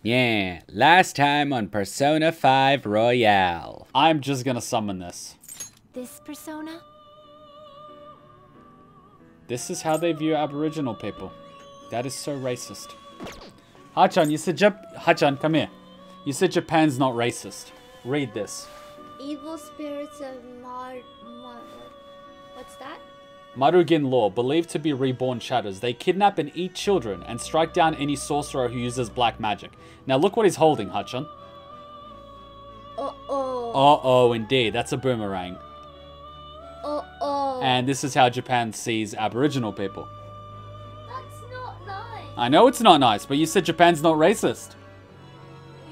Yeah, last time on Persona 5 Royale. I'm just gonna summon this. This persona? This is how they view Aboriginal people. That is so racist. Hachan, you said Hachan, come here. You said Japan's not racist. Read this. Evil spirits of what's that? Marugin law, believed to be reborn shadows. They kidnap and eat children and strike down any sorcerer who uses black magic. Now look what he's holding, Hachan. Uh-oh. Uh-oh, indeed. That's a boomerang. Uh-oh. And this is how Japan sees Aboriginal people. That's not nice. I know it's not nice, but you said Japan's not racist.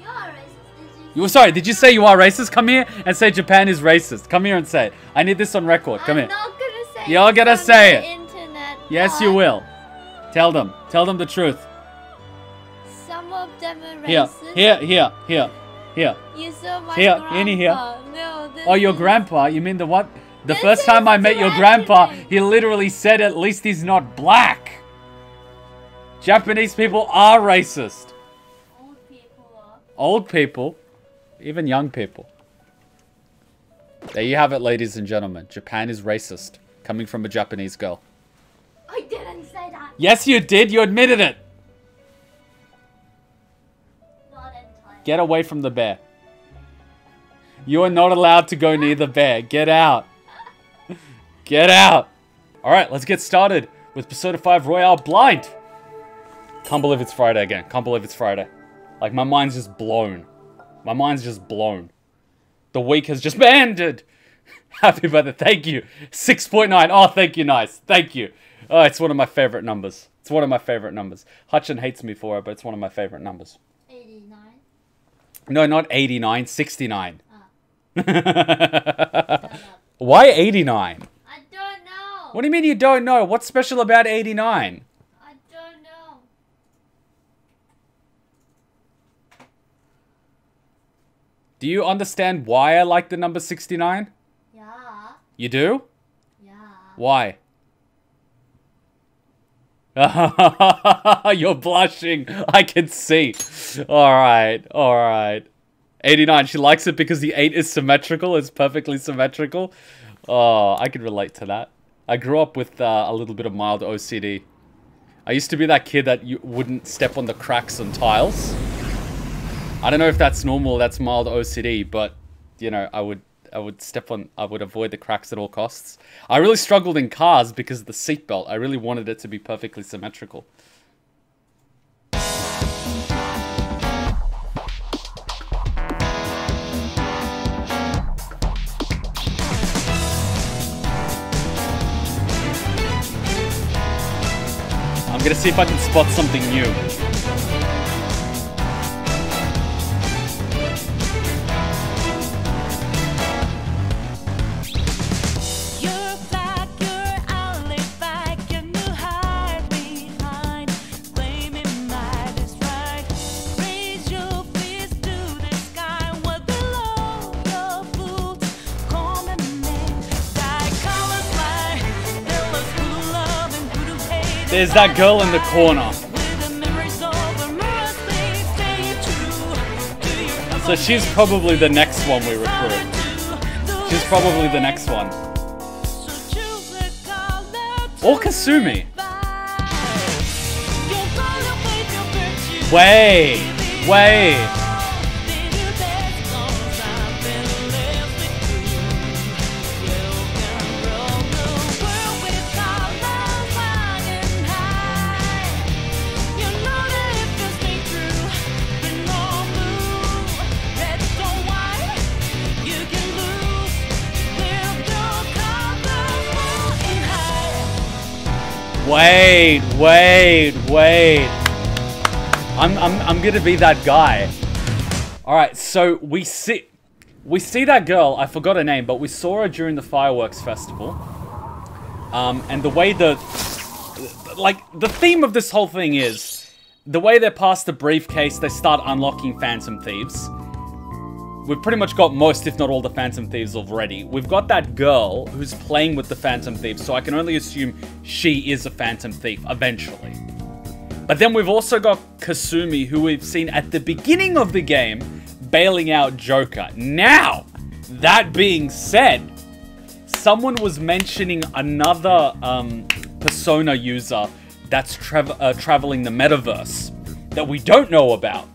You are racist, You were sorry, did you say you are racist? Come here and say Japan is racist. Come here and say it. I need this on record. Come here. I'm not gonna say You're it gonna on say the it. internet, Yes, you will. Tell them. Tell them the truth. Some of them are Here, racist. here. You saw my Here, grandpa. in here. No, this Oh, your is- grandpa? You mean the what? The This first time is I met your grandpa, threatening. he literally said at least he's not black. Japanese people are racist. Old people are. Old people, even young people. There you have it, ladies and gentlemen. Japan is racist. Coming from a Japanese girl. I didn't say that. Yes, you did. You admitted it. Not entirely. Get away from the bear. You are not allowed to go near the bear. Get out. Get out. Alright, let's get started with Persona 5 Royale Blind. Can't believe it's Friday again. Can't believe it's Friday. Like, my mind's just blown. My mind's just blown. The week has just ended. Happy birthday. Thank you. 6.9. Oh, thank you. Nice. Thank you. Oh, it's one of my favorite numbers. It's one of my favorite numbers. Hutchin hates me for it, but it's one of my favorite numbers. 89. No, not 89. 69. Ah. Why 89? I don't know. What do you mean you don't know? What's special about 89? I don't know. Do you understand why I like the number 69? Yeah. You do? Yeah. Why? You're blushing. I can see. Alright, alright. 89, she likes it because the 8 is symmetrical. It's perfectly symmetrical. Oh, I can relate to that. I grew up with a little bit of mild OCD. I used to be that kid that you wouldn't step on the cracks on tiles. I don't know if that's normal or that's mild OCD, but, you know, I would avoid the cracks at all costs. I really struggled in cars because of the seatbelt. I really wanted it to be perfectly symmetrical. I'm gonna see if I can spot something new. There's that girl in the corner. So she's probably the next one we recruit. She's probably the next one. Or Kasumi. Wait. Wait. I'm gonna be that guy. Alright, so we see that girl, I forgot her name, but we saw her during the fireworks festival. And the way the theme of this whole thing is, the way they're past the briefcase, they start unlocking Phantom Thieves. We've pretty much got most, if not all, the Phantom Thieves already. We've got that girl who's playing with the Phantom Thieves, so I can only assume she is a Phantom Thief, eventually. But then we've also got Kasumi, who we've seen at the beginning of the game bailing out Joker. Now, that being said, someone was mentioning another Persona user that's traveling the metaverse that we don't know about.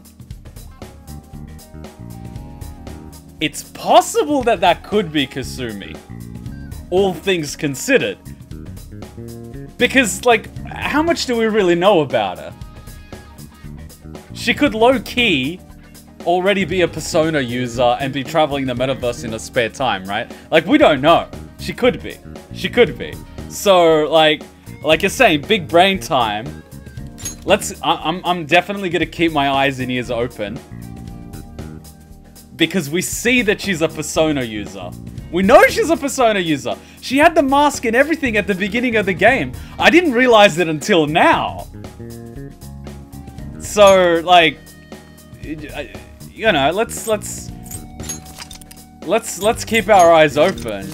It's possible that that could be Kasumi, all things considered. Because, like, how much do we really know about her? She could low-key already be a Persona user and be traveling the metaverse in her spare time, right? Like, we don't know. She could be. She could be. So, like you're saying, big brain time. I'm definitely gonna keep my eyes and ears open. Because we see that she's a Persona user. We know she's a Persona user. She had the mask and everything at the beginning of the game. I didn't realize it until now. So, like, you know, let's keep our eyes open.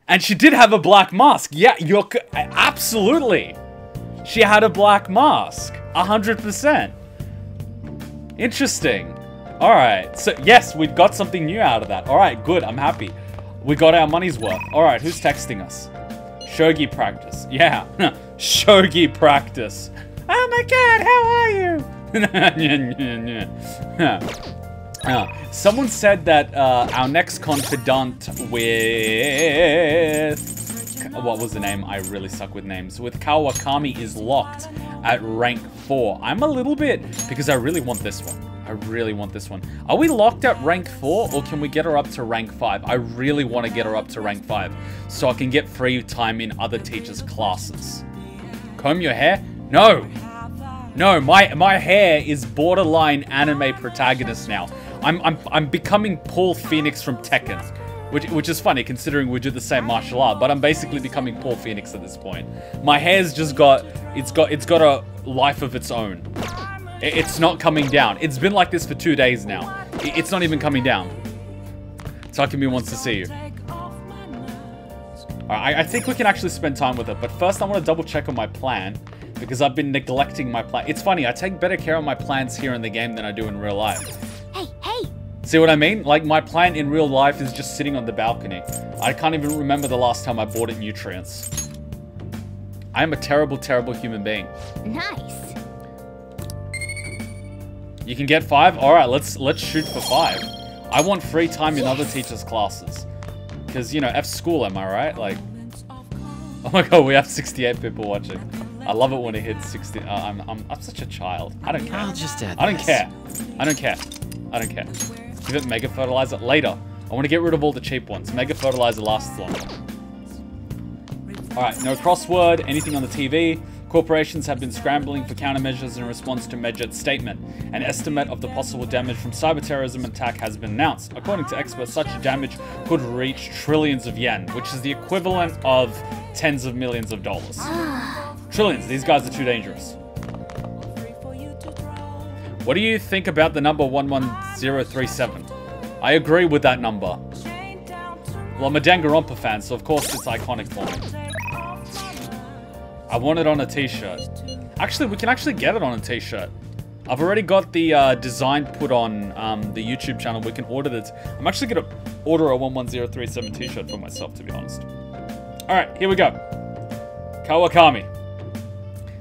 And she did have a black mask. Yeah, absolutely. She had a black mask. 100%. Interesting. Alright, so yes, we've got something new out of that. Alright, good, I'm happy. We got our money's worth. Alright, who's texting us? Shogi practice. Yeah, Shogi practice. Oh my god, how are you? Someone said that our next confidant with... What was the name? I really suck with names. With Kawakami is locked at rank 4. I'm a little bit... Because I really want this one. I really want this one. Are we locked at rank 4 or can we get her up to rank 5? I really want to get her up to rank 5 so I can get free time in other teachers' classes. Comb your hair? No. No, my hair is borderline anime protagonist now. I'm becoming Paul Phoenix from Tekken, which is funny considering we do the same martial art, but I'm basically becoming Paul Phoenix at this point. My hair's just got a life of its own. It's not coming down. It's been like this for 2 days now. It's not even coming down. Takemi wants to see you. Alright, I think we can actually spend time with it, but first I want to double check on my plan, because I've been neglecting my plan. It's funny, I take better care of my plans here in the game than I do in real life. Hey! See what I mean? Like, my plan in real life is just sitting on the balcony. I can't even remember the last time I bought it nutrients. I am a terrible, terrible human being. Nice. You can get 5? Alright, let's shoot for 5. I want free time in other teachers' classes. Because, you know, F school, am I right? Like, oh my god, we have 68 people watching. I love it when it hits 60. I'm such a child. I don't care. I'll just add I don't care. I don't care. I don't care. Give it Mega Fertilizer later. I want to get rid of all the cheap ones. Mega Fertilizer lasts longer. Alright, no crossword, anything on the TV. Corporations have been scrambling for countermeasures in response to Medjed's statement. An estimate of the possible damage from cyber terrorism attack has been announced. According to experts, such damage could reach trillions of yen, which is the equivalent of tens of millions of dollars. Trillions, these guys are too dangerous. What do you think about the number 11037? I agree with that number. Well, I'm a Danganronpa fan, so of course it's iconic for me. I want it on a t-shirt. Actually, we can actually get it on a t-shirt. I've already got the design put on the YouTube channel. We can order it. I'm actually going to order a 11037 t-shirt for myself, to be honest. Alright, here we go. Kawakami.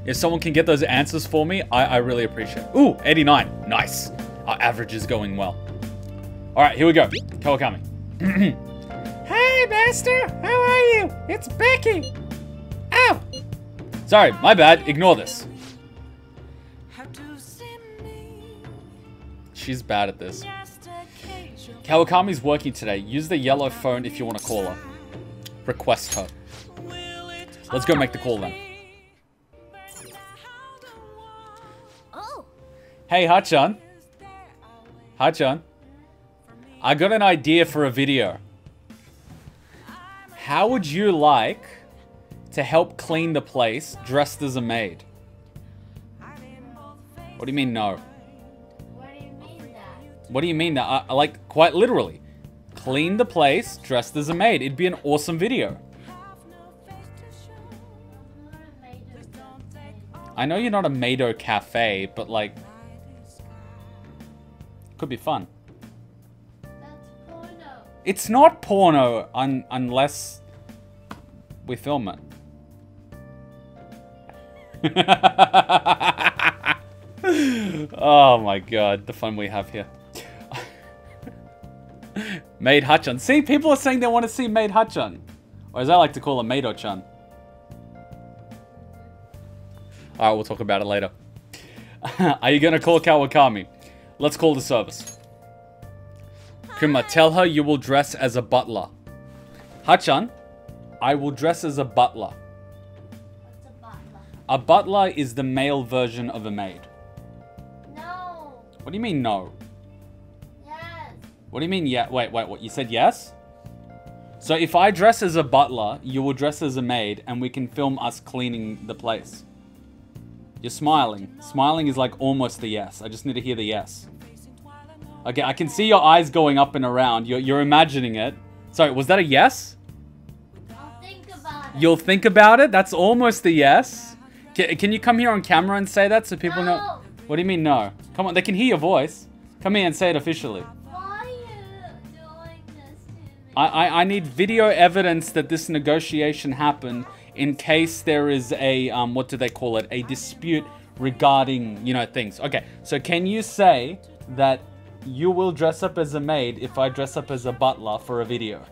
If someone can get those answers for me, I really appreciate it. Ooh, 89. Nice. Our average is going well. Alright, here we go. Kawakami. Hey, Master. How are you? It's Becky. Ow. Sorry, my bad. Ignore this. She's bad at this. Kawakami's working today. Use the yellow phone if you want to call her. Request her. Let's go make the call then. Oh. Hey, Hachan. Hachan. I got an idea for a video. How would you like to help clean the place dressed as a maid? What do you mean no? What do you mean that? What do you mean that? I like, quite literally. Clean the place dressed as a maid. It'd be an awesome video. I know you're not a Mado Cafe, but like... Could be fun. That's porno. It's not porno unless we film it. Oh my god, the fun we have here. Maid Hachan. See, people are saying they want to see Maid Hachan. Or as I like to call her, Maido-chan. Alright, we'll talk about it later. Are you gonna call Kawakami? Let's call the service. Kuma, tell her you will dress as a butler. Hachan, I will dress as a butler. What's a butler? A butler is the male version of a maid. No. What do you mean no? Yes. What do you mean yeah? Wait, what? You said yes? So if I dress as a butler, you will dress as a maid, and we can film us cleaning the place. You're smiling. Smiling is like almost a yes. I just need to hear the yes. Okay, I can see your eyes going up and around. You're imagining it. Sorry, was that a yes? I'll think about it. You'll think about it? That's almost a yes. Can you come here on camera and say that so people know? No. What do you mean no? Come on, they can hear your voice. Come here and say it officially. Why are you doing this to me? I need video evidence that this negotiation happened in case there is a, what do they call it? A dispute regarding, you know, things. Okay, so can you say that you will dress up as a maid if I dress up as a butler for a video?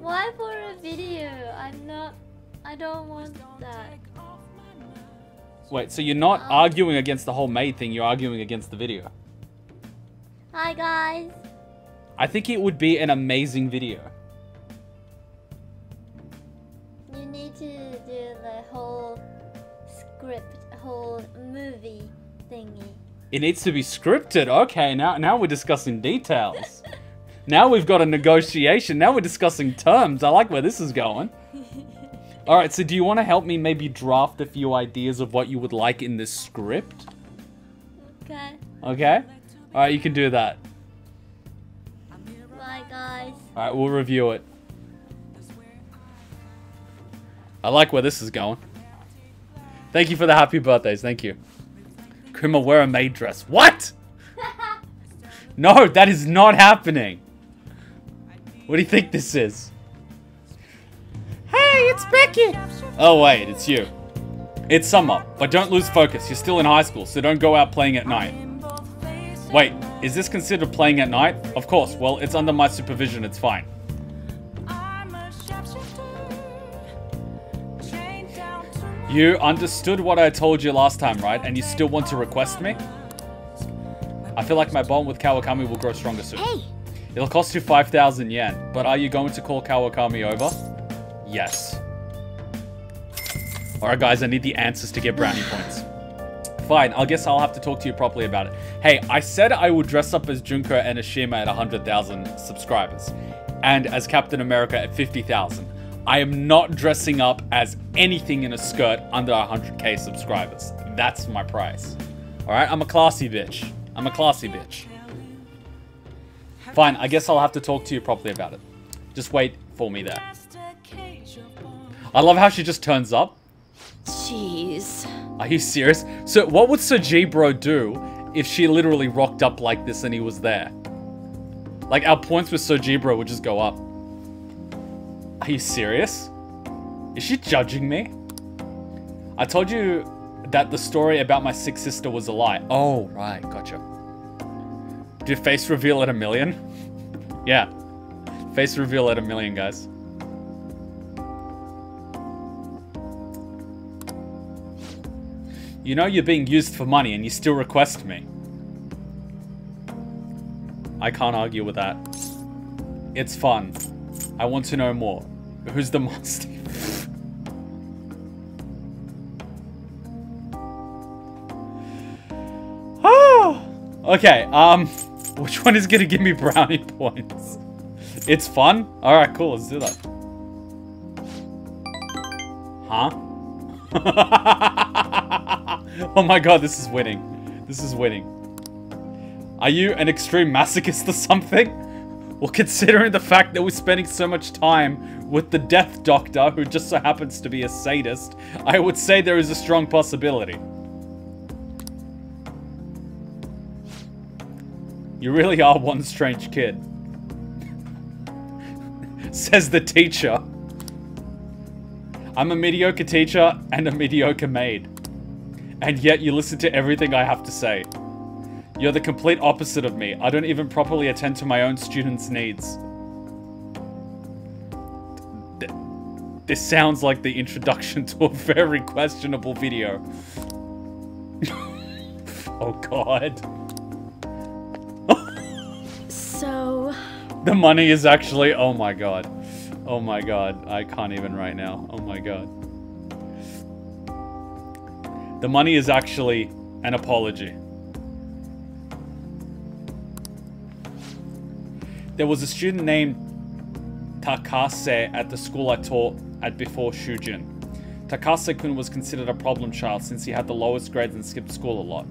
Why for a video? I don't want that. Wait, so you're not arguing against the whole maid thing, you're arguing against the video. Hi guys. I think it would be an amazing video. You need to do the whole script, whole movie thingy. It needs to be scripted. Okay, now we're discussing details. Now we've got a negotiation. Now we're discussing terms. I like where this is going. Alright, so do you want to help me maybe draft a few ideas of what you would like in this script? Okay. Okay? Alright, you can do that. Bye guys. Alright, we'll review it. I like where this is going. Thank you for the happy birthdays. Thank you. Kuma, wear a maid dress. What? No, that is not happening. What do you think this is? Hey, it's Becky. Oh, wait, it's you. It's summer, but don't lose focus. You're still in high school, so don't go out playing at night. Wait, is this considered playing at night? Of course, well, it's under my supervision. It's fine. You understood what I told you last time, right? And you still want to request me? I feel like my bond with Kawakami will grow stronger soon. Hey. It'll cost you 5,000 yen, but are you going to call Kawakami over? Yes. Alright guys, I need the answers to get brownie points. Fine, I guess I'll have to talk to you properly about it. Hey, I said I would dress up as Junko and Ashima at 100,000 subscribers. And as Captain America at 50,000. I am not dressing up as anything in a skirt under 100k subscribers. That's my price. Alright, I'm a classy bitch. I'm a classy bitch. Fine, I guess I'll have to talk to you properly about it. Just wait for me there. I love how she just turns up. Jeez. Are you serious? So what would Sojibro do if she literally rocked up like this and he was there? Like our points with Sojibro would just go up. Are you serious? Is she judging me? I told you that the story about my sick sister was a lie. Oh, right. Gotcha. Do face reveal at 1 million? Yeah. Face reveal at 1 million, guys. You know you're being used for money and you still request me. I can't argue with that. It's fun. I want to know more. Who's the monster? Oh, okay, which one is gonna give me brownie points? It's fun? Alright, cool, let's do that. Huh? Oh my god, this is winning. This is winning. Are you an extreme masochist or something? Well, considering the fact that we're spending so much time with the Death Doctor, who just so happens to be a sadist, I would say there is a strong possibility. You really are one strange kid. Says the teacher. I'm a mediocre teacher and a mediocre maid. And yet you listen to everything I have to say. You're the complete opposite of me. I don't even properly attend to my own students' needs. This sounds like the introduction to a very questionable video. Oh god. So... The money is actually... Oh my god. Oh my god. I can't even right now. Oh my god. The money is actually an apology. There was a student named Takase at the school I taught at before Shujin. Takase-kun was considered a problem child since he had the lowest grades and skipped school a lot.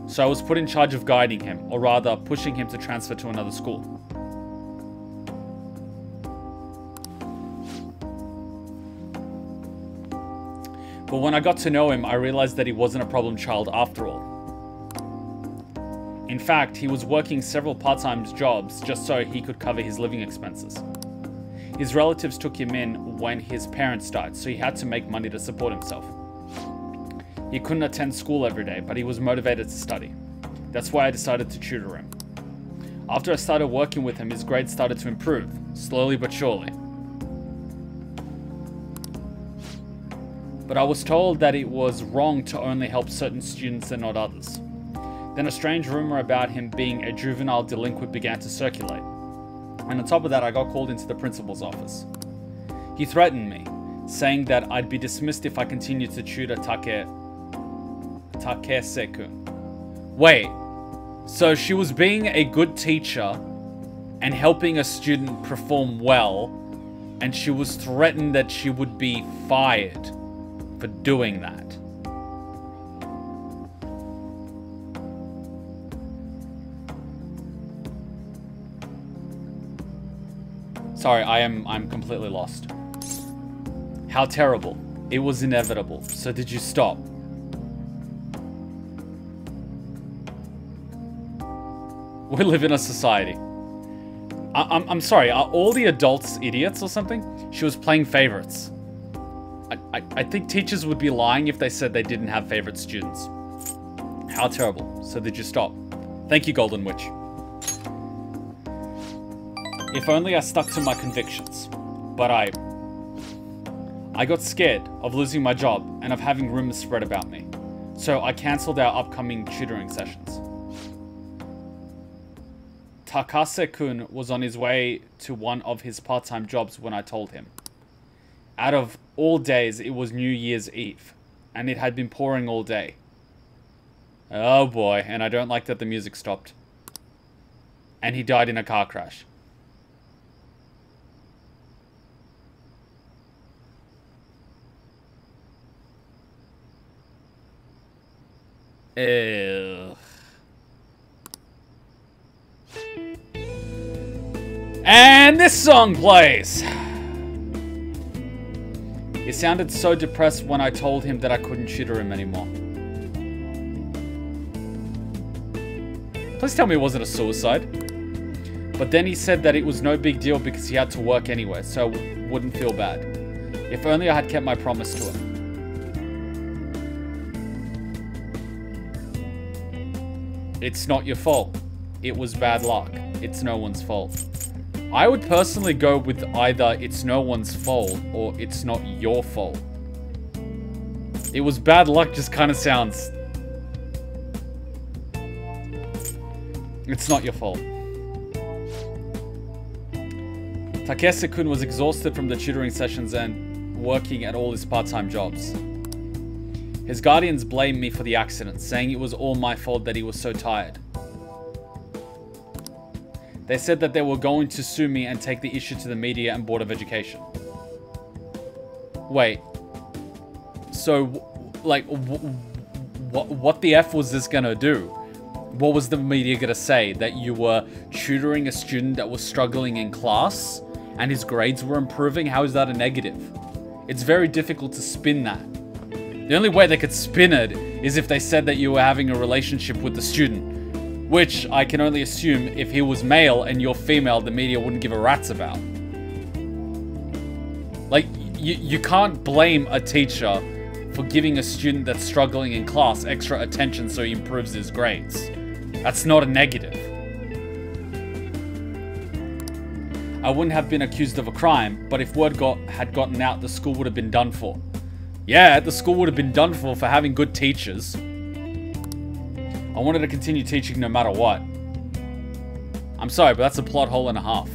So I was put in charge of guiding him, or rather, pushing him to transfer to another school. But when I got to know him, I realized that he wasn't a problem child after all. In fact, he was working several part-time jobs just so he could cover his living expenses. His relatives took him in when his parents died, so he had to make money to support himself. He couldn't attend school every day, but he was motivated to study. That's why I decided to tutor him. After I started working with him, his grades started to improve, slowly but surely. But I was told that it was wrong to only help certain students and not others. Then a strange rumor about him being a juvenile delinquent began to circulate. And on top of that, I got called into the principal's office. He threatened me, saying that I'd be dismissed if I continued to tutor Takase-kun. Wait, so she was being a good teacher and helping a student perform well, and she was threatened that she would be fired for doing that. Sorry, I'm completely lost. How terrible. It was inevitable. So did you stop? We live in a society. I'm sorry, are all the adults idiots or something? She was playing favorites. I think teachers would be lying if they said they didn't have favorite students. How terrible. So did you stop? Thank you, Golden Witch. If only I stuck to my convictions. But I got scared of losing my job and of having rumors spread about me. So I cancelled our upcoming tutoring sessions. Takase-kun was on his way to one of his part-time jobs when I told him. Out of all days, it was New Year's Eve, and it had been pouring all day. Oh boy, and I don't like that the music stopped. And he died in a car crash. Ew. And this song plays. He sounded so depressed when I told him that I couldn't tutor him anymore. Please tell me it wasn't a suicide. But then he said that it was no big deal because he had to work anyway, so I wouldn't feel bad. If only I had kept my promise to him. It's not your fault. It was bad luck. It's no one's fault. I would personally go with either it's no one's fault or it's not your fault. It was bad luck just kind of sounds... It's not your fault. Takase-kun was exhausted from the tutoring sessions and working at all his part-time jobs. His guardians blamed me for the accident, saying it was all my fault that he was so tired. They said that they were going to sue me and take the issue to the media and Board of Education. Wait. So, like, what the F was this gonna do? What was the media gonna say? That you were tutoring a student that was struggling in class and his grades were improving? How is that a negative? It's very difficult to spin that. The only way they could spin it is if they said that you were having a relationship with the student, which I can only assume if he was male and you're female, the media wouldn't give a rat's about. Like, you can't blame a teacher for giving a student that's struggling in class extra attention so he improves his grades. That's not a negative. I wouldn't have been accused of a crime, but if word had gotten out, the school would have been done for. Yeah, the school would have been done for having good teachers. I wanted to continue teaching no matter what. I'm sorry, but that's a plot hole and a half.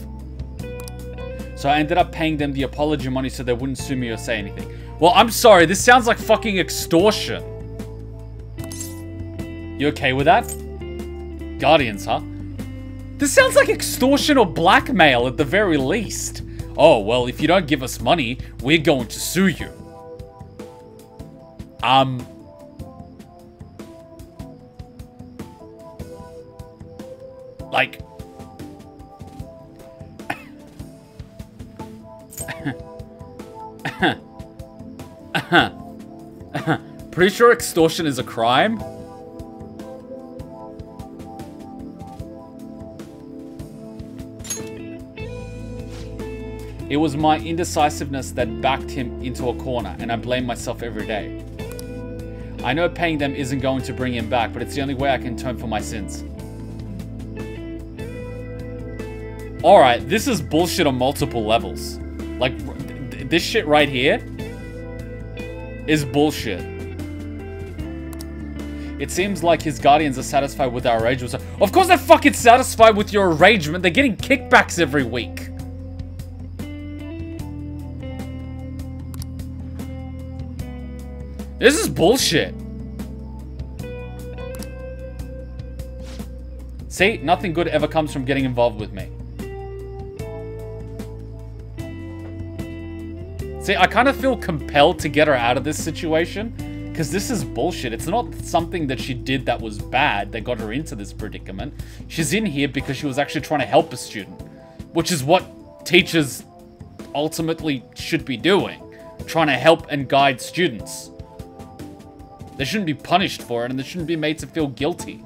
So I ended up paying them the apology money so they wouldn't sue me or say anything. Well, I'm sorry, this sounds like fucking extortion. You okay with that? Guardians, huh? This sounds like extortion or blackmail at the very least. Oh, well, if you don't give us money, we're going to sue you. Like... Pretty sure extortion is a crime? It was my indecisiveness that backed him into a corner, and I blame myself every day. I know paying them isn't going to bring him back, but it's the only way I can atone for my sins. Alright, this is bullshit on multiple levels. Like, this shit right here is bullshit. It seems like his guardians are satisfied with our arrangement. Of course they're fucking satisfied with your arrangement. They're getting kickbacks every week. This is bullshit. See, nothing good ever comes from getting involved with me. See, I kind of feel compelled to get her out of this situation because this is bullshit. It's not something that she did that was bad that got her into this predicament. She's in here because she was actually trying to help a student, which is what teachers ultimately should be doing, trying to help and guide students. They shouldn't be punished for it, and they shouldn't be made to feel guilty.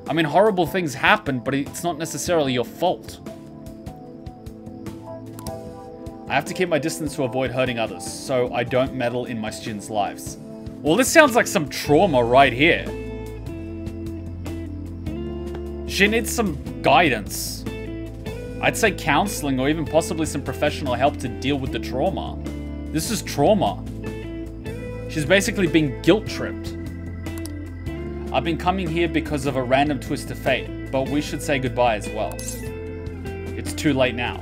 I mean, horrible things happen, but it's not necessarily your fault. I have to keep my distance to avoid hurting others, so I don't meddle in my students' lives. Well, this sounds like some trauma right here. She needs some guidance. I'd say counseling or even possibly some professional help to deal with the trauma. This is trauma. She's basically being guilt-tripped. I've been coming here because of a random twist of fate, but we should say goodbye as well. It's too late now.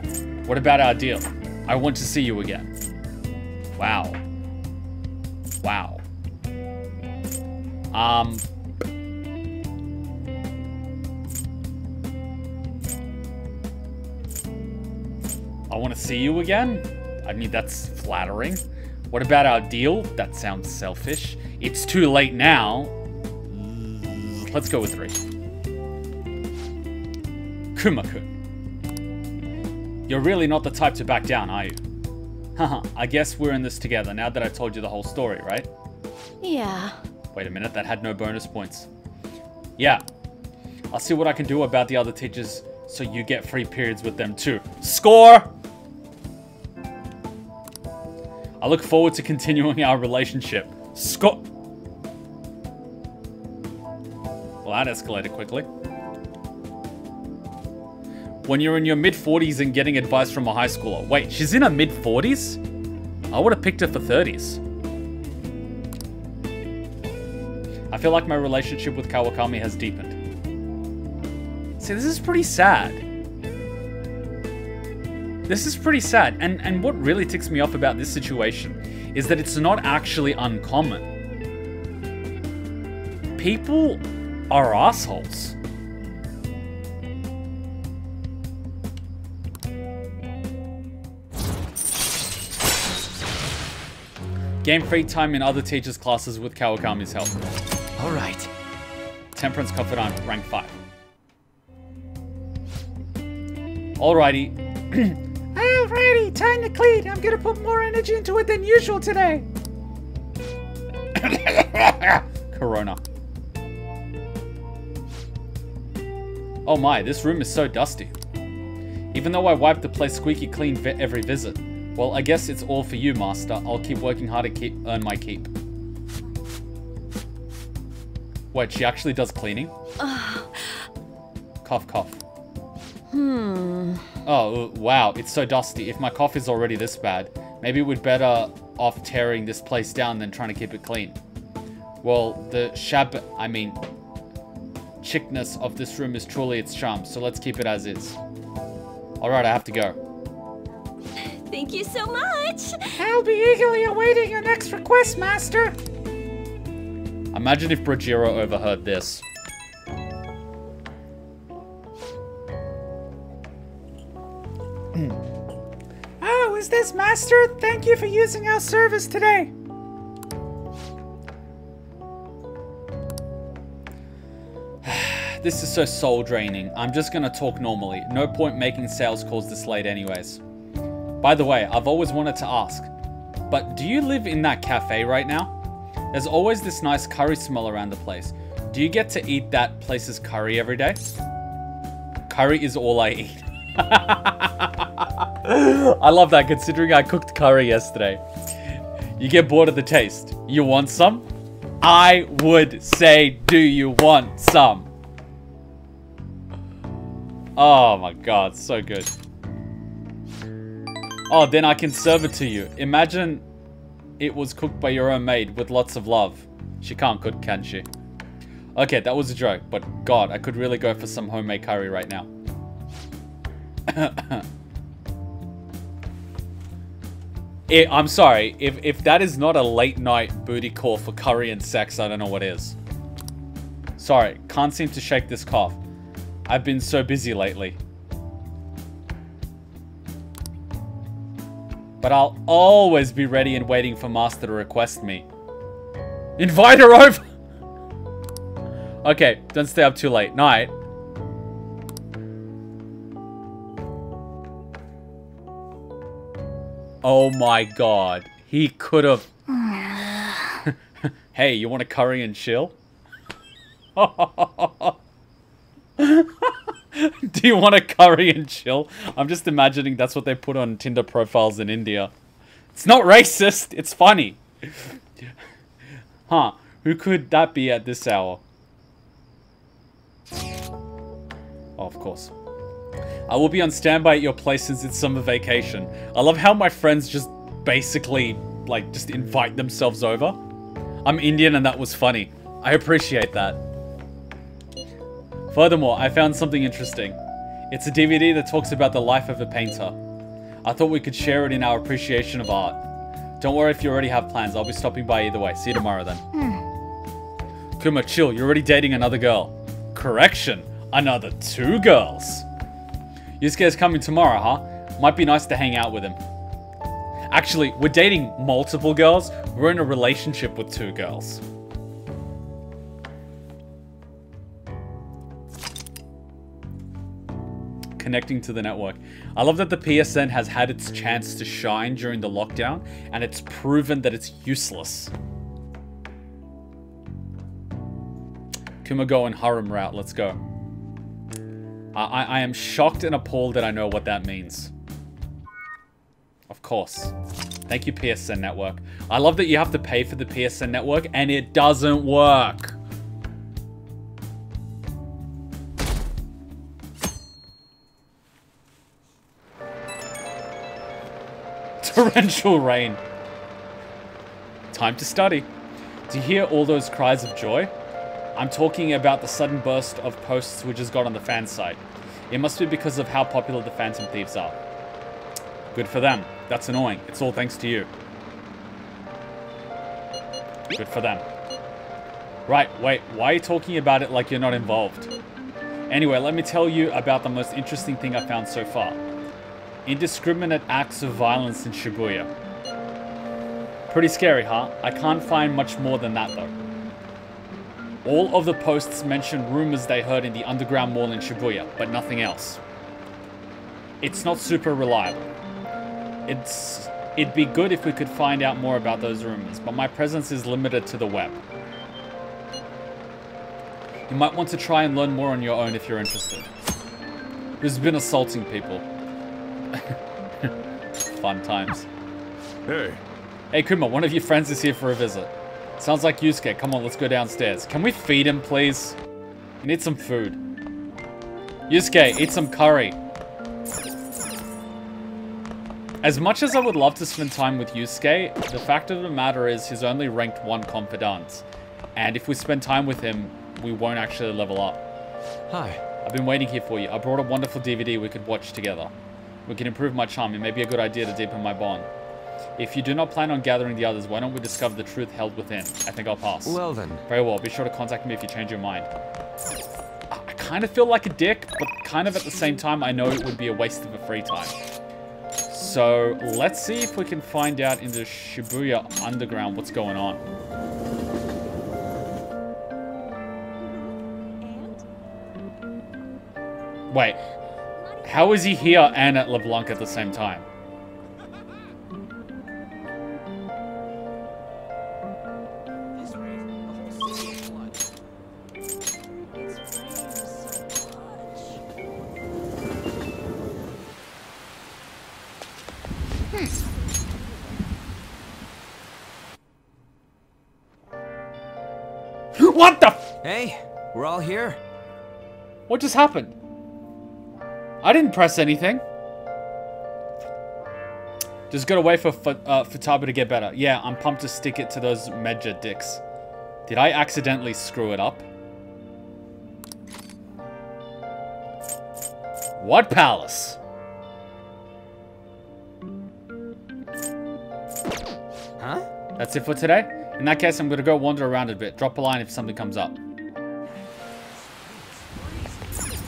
What about our deal? I want to see you again. Wow. Wow. I want to see you again? I mean, that's flattering. What about our deal? That sounds selfish. It's too late now. Let's go with 3. Kuma-kun. You're really not the type to back down, are you? Haha, I guess we're in this together now that I told you the whole story, right? Yeah. Wait a minute, that had no bonus points. Yeah. I'll see what I can do about the other teachers so you get free periods with them too. Score! I look forward to continuing our relationship. Score! Well, that escalated quickly. When you're in your mid-40s and getting advice from a high schooler. Wait, she's in her mid-40s? I would have picked her for 30s. I feel like my relationship with Kawakami has deepened. See, this is pretty sad. This is pretty sad. And what really ticks me off about this situation is that it's not actually uncommon. People are assholes. Game free time in other teachers' classes with Kawakami's help. All right. Temperance Confidant, rank 5. Alrighty. Alrighty, time to clean. I'm gonna put more energy into it than usual today. Corona. Oh my, this room is so dusty. Even though I wipe the place squeaky clean every visit. Well, I guess it's all for you, Master. I'll keep working hard to earn my keep. Wait, she actually does cleaning? Cough, cough. Oh, wow, it's so dusty. If my cough is already this bad, maybe we'd better off tearing this place down than trying to keep it clean. Well, the chickness of this room is truly its charm, so let's keep it as is. Alright, I have to go. Thank you so much! I'll be eagerly awaiting your next request, Master. Imagine if Brojiro overheard this. Oh, is this Master? Thank you for using our service today. This is so soul draining. I'm just gonna talk normally. No point making sales calls this late anyways. By the way, I've always wanted to ask, but do you live in that cafe right now? There's always this nice curry smell around the place. Do you get to eat that place's curry every day? Curry is all I eat. I love that considering I cooked curry yesterday. You get bored of the taste. You want some? I would say, do you want some? Oh my god, so good. Oh, then I can serve it to you. Imagine it was cooked by your own maid with lots of love. She can't cook, can she? Okay, that was a joke, but god, I could really go for some homemade curry right now. I'm sorry, if that is not a late night booty call for curry and sex, I don't know what is. Sorry, can't seem to shake this cough. I've been so busy lately. But I'll always be ready and waiting for Master to request me. Invite her over! Okay, don't stay up too late. Night. Oh my god. He could have... Hey, you want a curry and chill? Do you want a curry and chill? I'm just imagining that's what they put on Tinder profiles in India. It's not racist, it's funny. Huh, who could that be at this hour? Oh, of course. I will be on standby at your place since it's summer vacation. I love how my friends just basically, like, just invite themselves over. I'm Indian and that was funny. I appreciate that. Furthermore, I found something interesting. It's a DVD that talks about the life of a painter. I thought we could share it in our appreciation of art. Don't worry if you already have plans. I'll be stopping by either way. See you tomorrow then. Kuma, chill. You're already dating another girl. Correction. Another 2 girls. Yusuke's coming tomorrow, huh? Might be nice to hang out with him. Actually, we're dating multiple girls. We're in a relationship with 2 girls. Connecting to the network. I love that the PSN has had its chance to shine during the lockdown, and it's proven that it's useless. Kuma go and harem route, let's go. I am shocked and appalled that I know what that means. Of course. Thank you, PSN network. I love that you have to pay for the PSN network, and it doesn't work. Torrential rain. Time to study. Do you hear all those cries of joy? I'm talking about the sudden burst of posts we just got on the fan site. It must be because of how popular the Phantom Thieves are. Good for them. That's annoying. It's all thanks to you. Good for them. Right, wait, why are you talking about it like you're not involved? Anyway, let me tell you about the most interesting thing I found so far. Indiscriminate acts of violence in Shibuya. Pretty scary, huh? I can't find much more than that, though. All of the posts mention rumors they heard in the underground mall in Shibuya, but nothing else. It's not super reliable. It'd be good if we could find out more about those rumors, but my presence is limited to the web. You might want to try and learn more on your own if you're interested. Who's been assaulting people? Fun times. Hey. Hey Kuma, one of your friends is here for a visit. Sounds like Yusuke. Come on, let's go downstairs. Can we feed him, please? We need some food. Yusuke, eat some curry. As much as I would love to spend time with Yusuke, the fact of the matter is he's only ranked 1 confidant. And if we spend time with him, we won't actually level up. Hi. I've been waiting here for you. I brought a wonderful DVD we could watch together. We can improve my charm. It may be a good idea to deepen my bond. If you do not plan on gathering the others, why don't we discover the truth held within? I think I'll pass. Well then. Very well. Be sure to contact me if you change your mind. I kind of feel like a dick, but kind of at the same time, I know it would be a waste of a free time. So let's see if we can find out in the Shibuya Underground what's going on. Wait, how is he here and at LeBlanc at the same time? What the f— Hey, we're all here. What just happened? I didn't press anything. Just gotta wait for Futaba to get better. Yeah, I'm pumped to stick it to those Medja dicks. Did I accidentally screw it up? What palace? Huh? That's it for today? In that case, I'm gonna go wander around a bit. Drop a line if something comes up.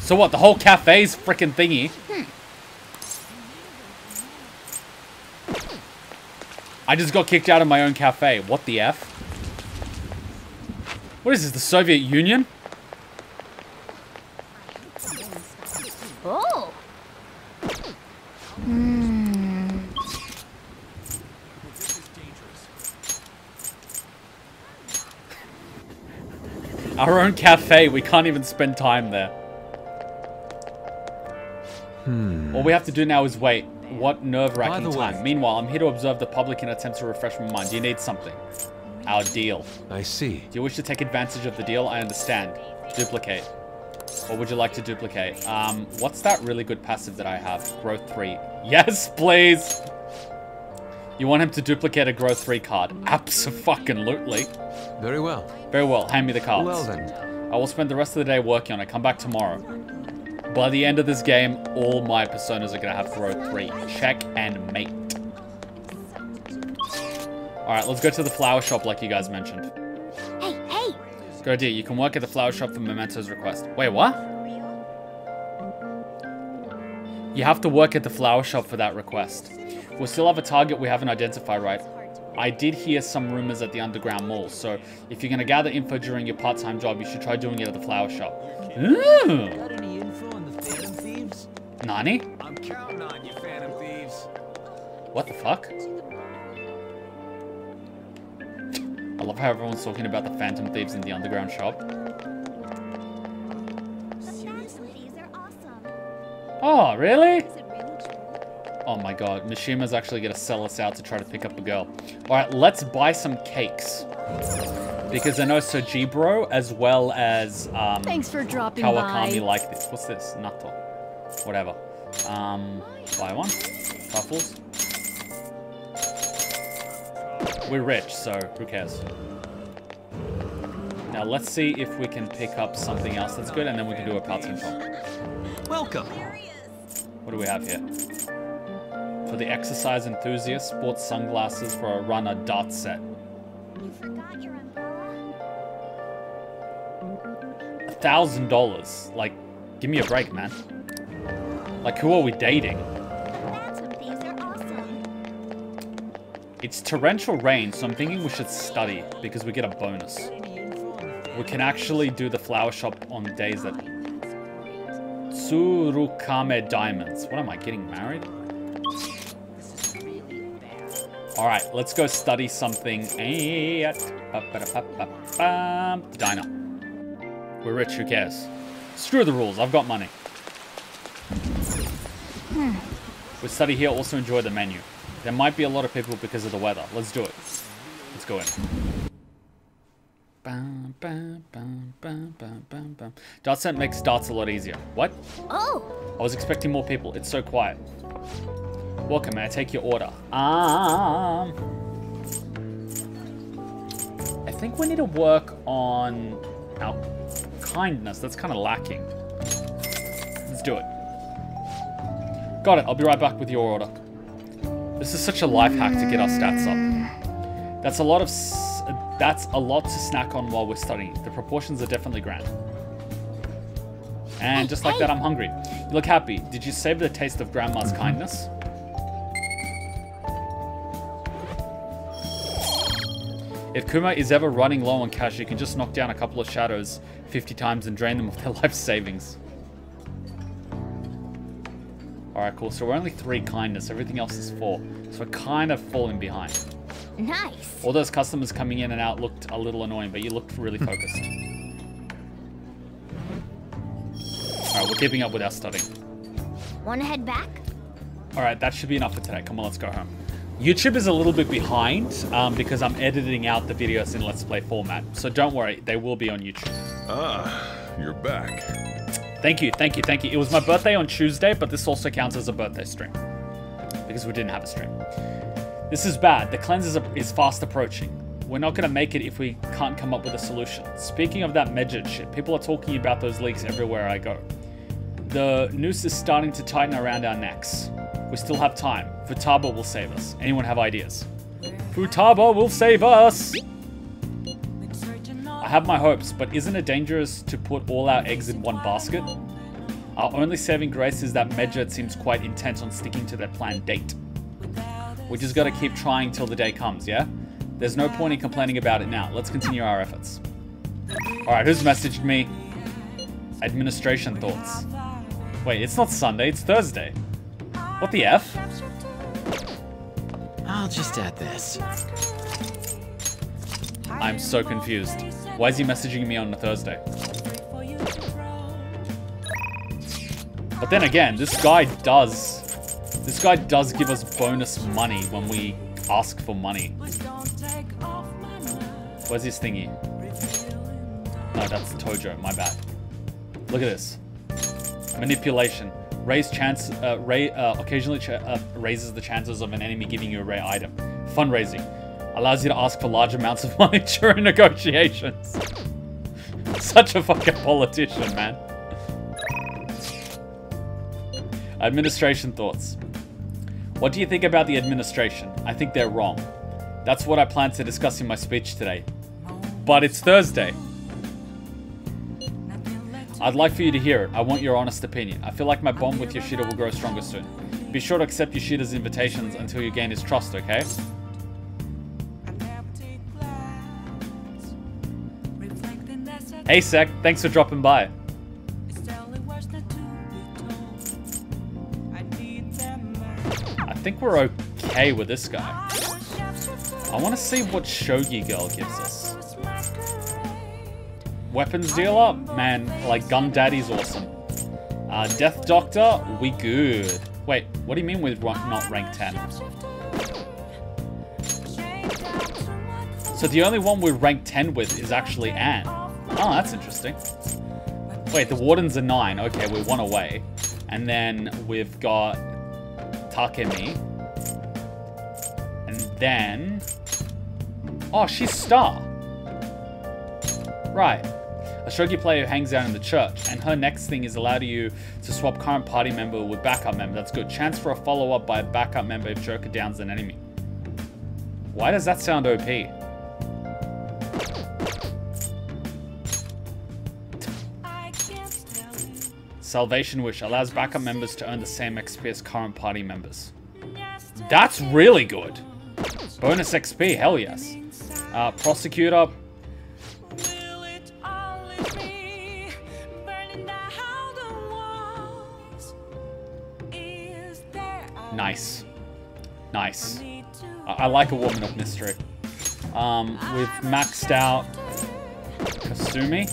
So what, the whole cafe's freaking thingy? I just got kicked out of my own cafe. What the F? What is this, the Soviet Union? Oh. Our own cafe, we can't even spend time there. All we have to do now is wait. What nerve-wracking time. Meanwhile, I'm here to observe the public in an attempt to refresh my mind. Do you need something? Our deal. I see. Do you wish to take advantage of the deal? I understand. Duplicate. What would you like to duplicate? What's that really good passive that I have? Growth 3. Yes, please! You want him to duplicate a growth 3 card? Abso-fucking-lutely. Very well. Very well. Hand me the cards. Well then. I will spend the rest of the day working on it. Come back tomorrow. By the end of this game, all my personas are going to have growth 3. Check and mate. Alright, let's go to the flower shop like you guys mentioned. Hey! Good idea. You can work at the flower shop for Memento's request. Wait, what? You have to work at the flower shop for that request. We'll still have a target we haven't identified, right? I did hear some rumors at the underground mall, so if you're going to gather info during your part-time job, you should try doing it at the flower shop. Ooh. Got any info on the Phantom Thieves? Nani? I'm counting on you, Phantom Thieves. What the fuck? I love how everyone's talking about the Phantom Thieves in the underground shop. Oh, really? Oh my god, Mishima's actually gonna sell us out to try to pick up a girl. Alright, let's buy some cakes. Because I know Sojibro as well as Thanks for dropping Kawakami by. like this. What's this? Natto. Whatever. Buy one. Truffles. We're rich, so who cares? Now let's see if we can pick up something else that's good, and then we can do a part-time job. Welcome. What do we have here? For the exercise enthusiast, sports sunglasses for a runner dart set. You forgot your umbrella? $1,000. Like, give me a break, man. Like, who are we dating? Phantom Thieves are awesome. It's torrential rain, so I'm thinking we should study because we get a bonus. Got any info on the We can actually do the flower shop on days that... Tsurukame Diamonds. What am I, getting married? Alright, let's go study something at... The diner. We're rich, who cares? Screw the rules, I've got money. We study here, also enjoy the menu. There might be a lot of people because of the weather. Let's do it. Let's go in. Dartset makes darts a lot easier. What? Oh! I was expecting more people. It's so quiet. Welcome, may I take your order? I think we need to work on our kindness. That's kind of lacking. Let's do it. Got it. I'll be right back with your order. This is such a life hack to get our stats up. That's a lot to snack on while we're studying. The proportions are definitely grand. And just like that, I'm hungry. You look happy. Did you savor the taste of Grandma's kindness? If Kuma is ever running low on cash, you can just knock down a couple of shadows 50 times and drain them of their life savings. Alright, cool. So we're only 3 kindness. Everything else is 4. So we're kind of falling behind. Nice. All those customers coming in and out looked a little annoying, but you looked really focused. Alright, we're keeping up with our studying. Wanna head back? Alright, that should be enough for today. Come on, let's go home. YouTube is a little bit behind because I'm editing out the videos in Let's Play format. So don't worry, they will be on YouTube. Ah, you're back. Thank you, thank you, thank you. It was my birthday on Tuesday, but this also counts as a birthday stream because we didn't have a stream. This is bad. The cleanse is fast approaching. We're not going to make it if we can't come up with a solution. Speaking of that Medjed shit, people are talking about those leaks everywhere I go. The noose is starting to tighten around our necks. We still have time. Futaba will save us. Anyone have ideas? Futaba will save us! I have my hopes, but isn't it dangerous to put all our eggs in one basket? Our only saving grace is that Medjed seems quite intent on sticking to their planned date. We just gotta keep trying till the day comes, yeah? There's no point in complaining about it now. Let's continue our efforts. Alright, who's messaged me? Administration thoughts. Wait, it's not Sunday, it's Thursday. What the F? I'll just add this. I'm so confused. Why is he messaging me on a Thursday? But then again, this guy does give us bonus money when we ask for money. Where's his thingy? No, that's Tojo, my bad. Look at this. Manipulation. Occasionally raises the chances of an enemy giving you a rare item. Fundraising. Allows you to ask for large amounts of money during negotiations. Such a fucking politician, man. Administration thoughts. What do you think about the administration? I think they're wrong. That's what I plan to discuss in my speech today. But it's Thursday. I'd like for you to hear it. I want your honest opinion. I feel like my bond with Yoshida will grow stronger soon. Be sure to accept Yoshida's invitations until you gain his trust, okay? Hey Sec, thanks for dropping by. I think we're okay with this guy. I want to see what Shogi Girl gives us. Weapons dealer? Man, like Gun Daddy's awesome. Death Doctor? We good. Wait, what do you mean with not rank 10? So the only one we're rank 10 with is actually Anne. Oh, that's interesting. Wait, the Wardens are 9. Okay, we're 1 away. And then we've got Takemi. And then... Oh, she's Star. Right. A shogi player who hangs out in the church, and her next thing is allowed you to swap current party member with backup member. That's good. Chance for a follow-up by a backup member if Joker downs an enemy. Why does that sound OP? Salvation Wish allows backup members to earn the same XP as current party members. That's really good. Bonus XP, hell yes. Prosecutor. Nice. Nice. I like a woman of mystery. We've maxed out Kasumi.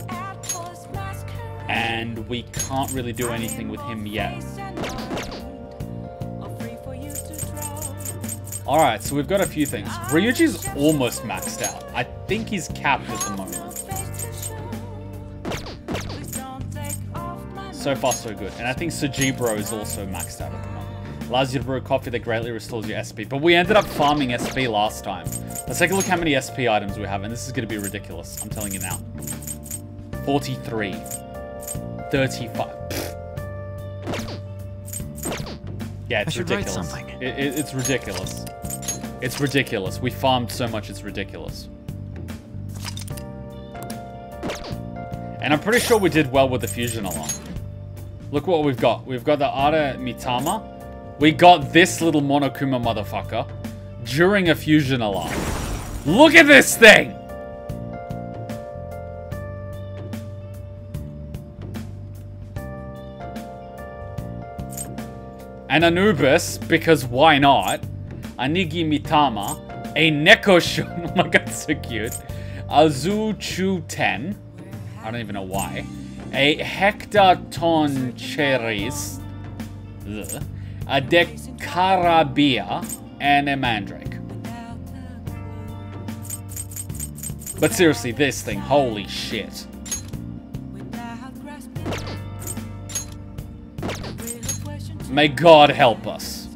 And we can't really do anything with him yet. Alright, so we've got a few things. Ryuji's almost maxed out. I think he's capped at the moment. So far, so good. And I think Sujibro is also maxed out at the moment. Allows you to brew coffee that greatly restores your SP. But we ended up farming SP last time. Let's take a look how many SP items we have. And this is going to be ridiculous. I'm telling you now. 43. 35. Yeah, it's ridiculous. It's ridiculous. It's ridiculous. We farmed so much, it's ridiculous. And I'm pretty sure we did well with the fusion alarm. Look what we've got. We've got the Ara Mitama. We got this little Monokuma motherfucker during a fusion alarm. Look at this thing! An Anubis, because why not? Anigi Mitama. A Nekoshun. Oh my god, so cute. Azuchu 10. I don't even know why. A Hectaton Cherries. A Decarabia. And a Mandrake. But seriously, this thing. Holy shit. May God help us.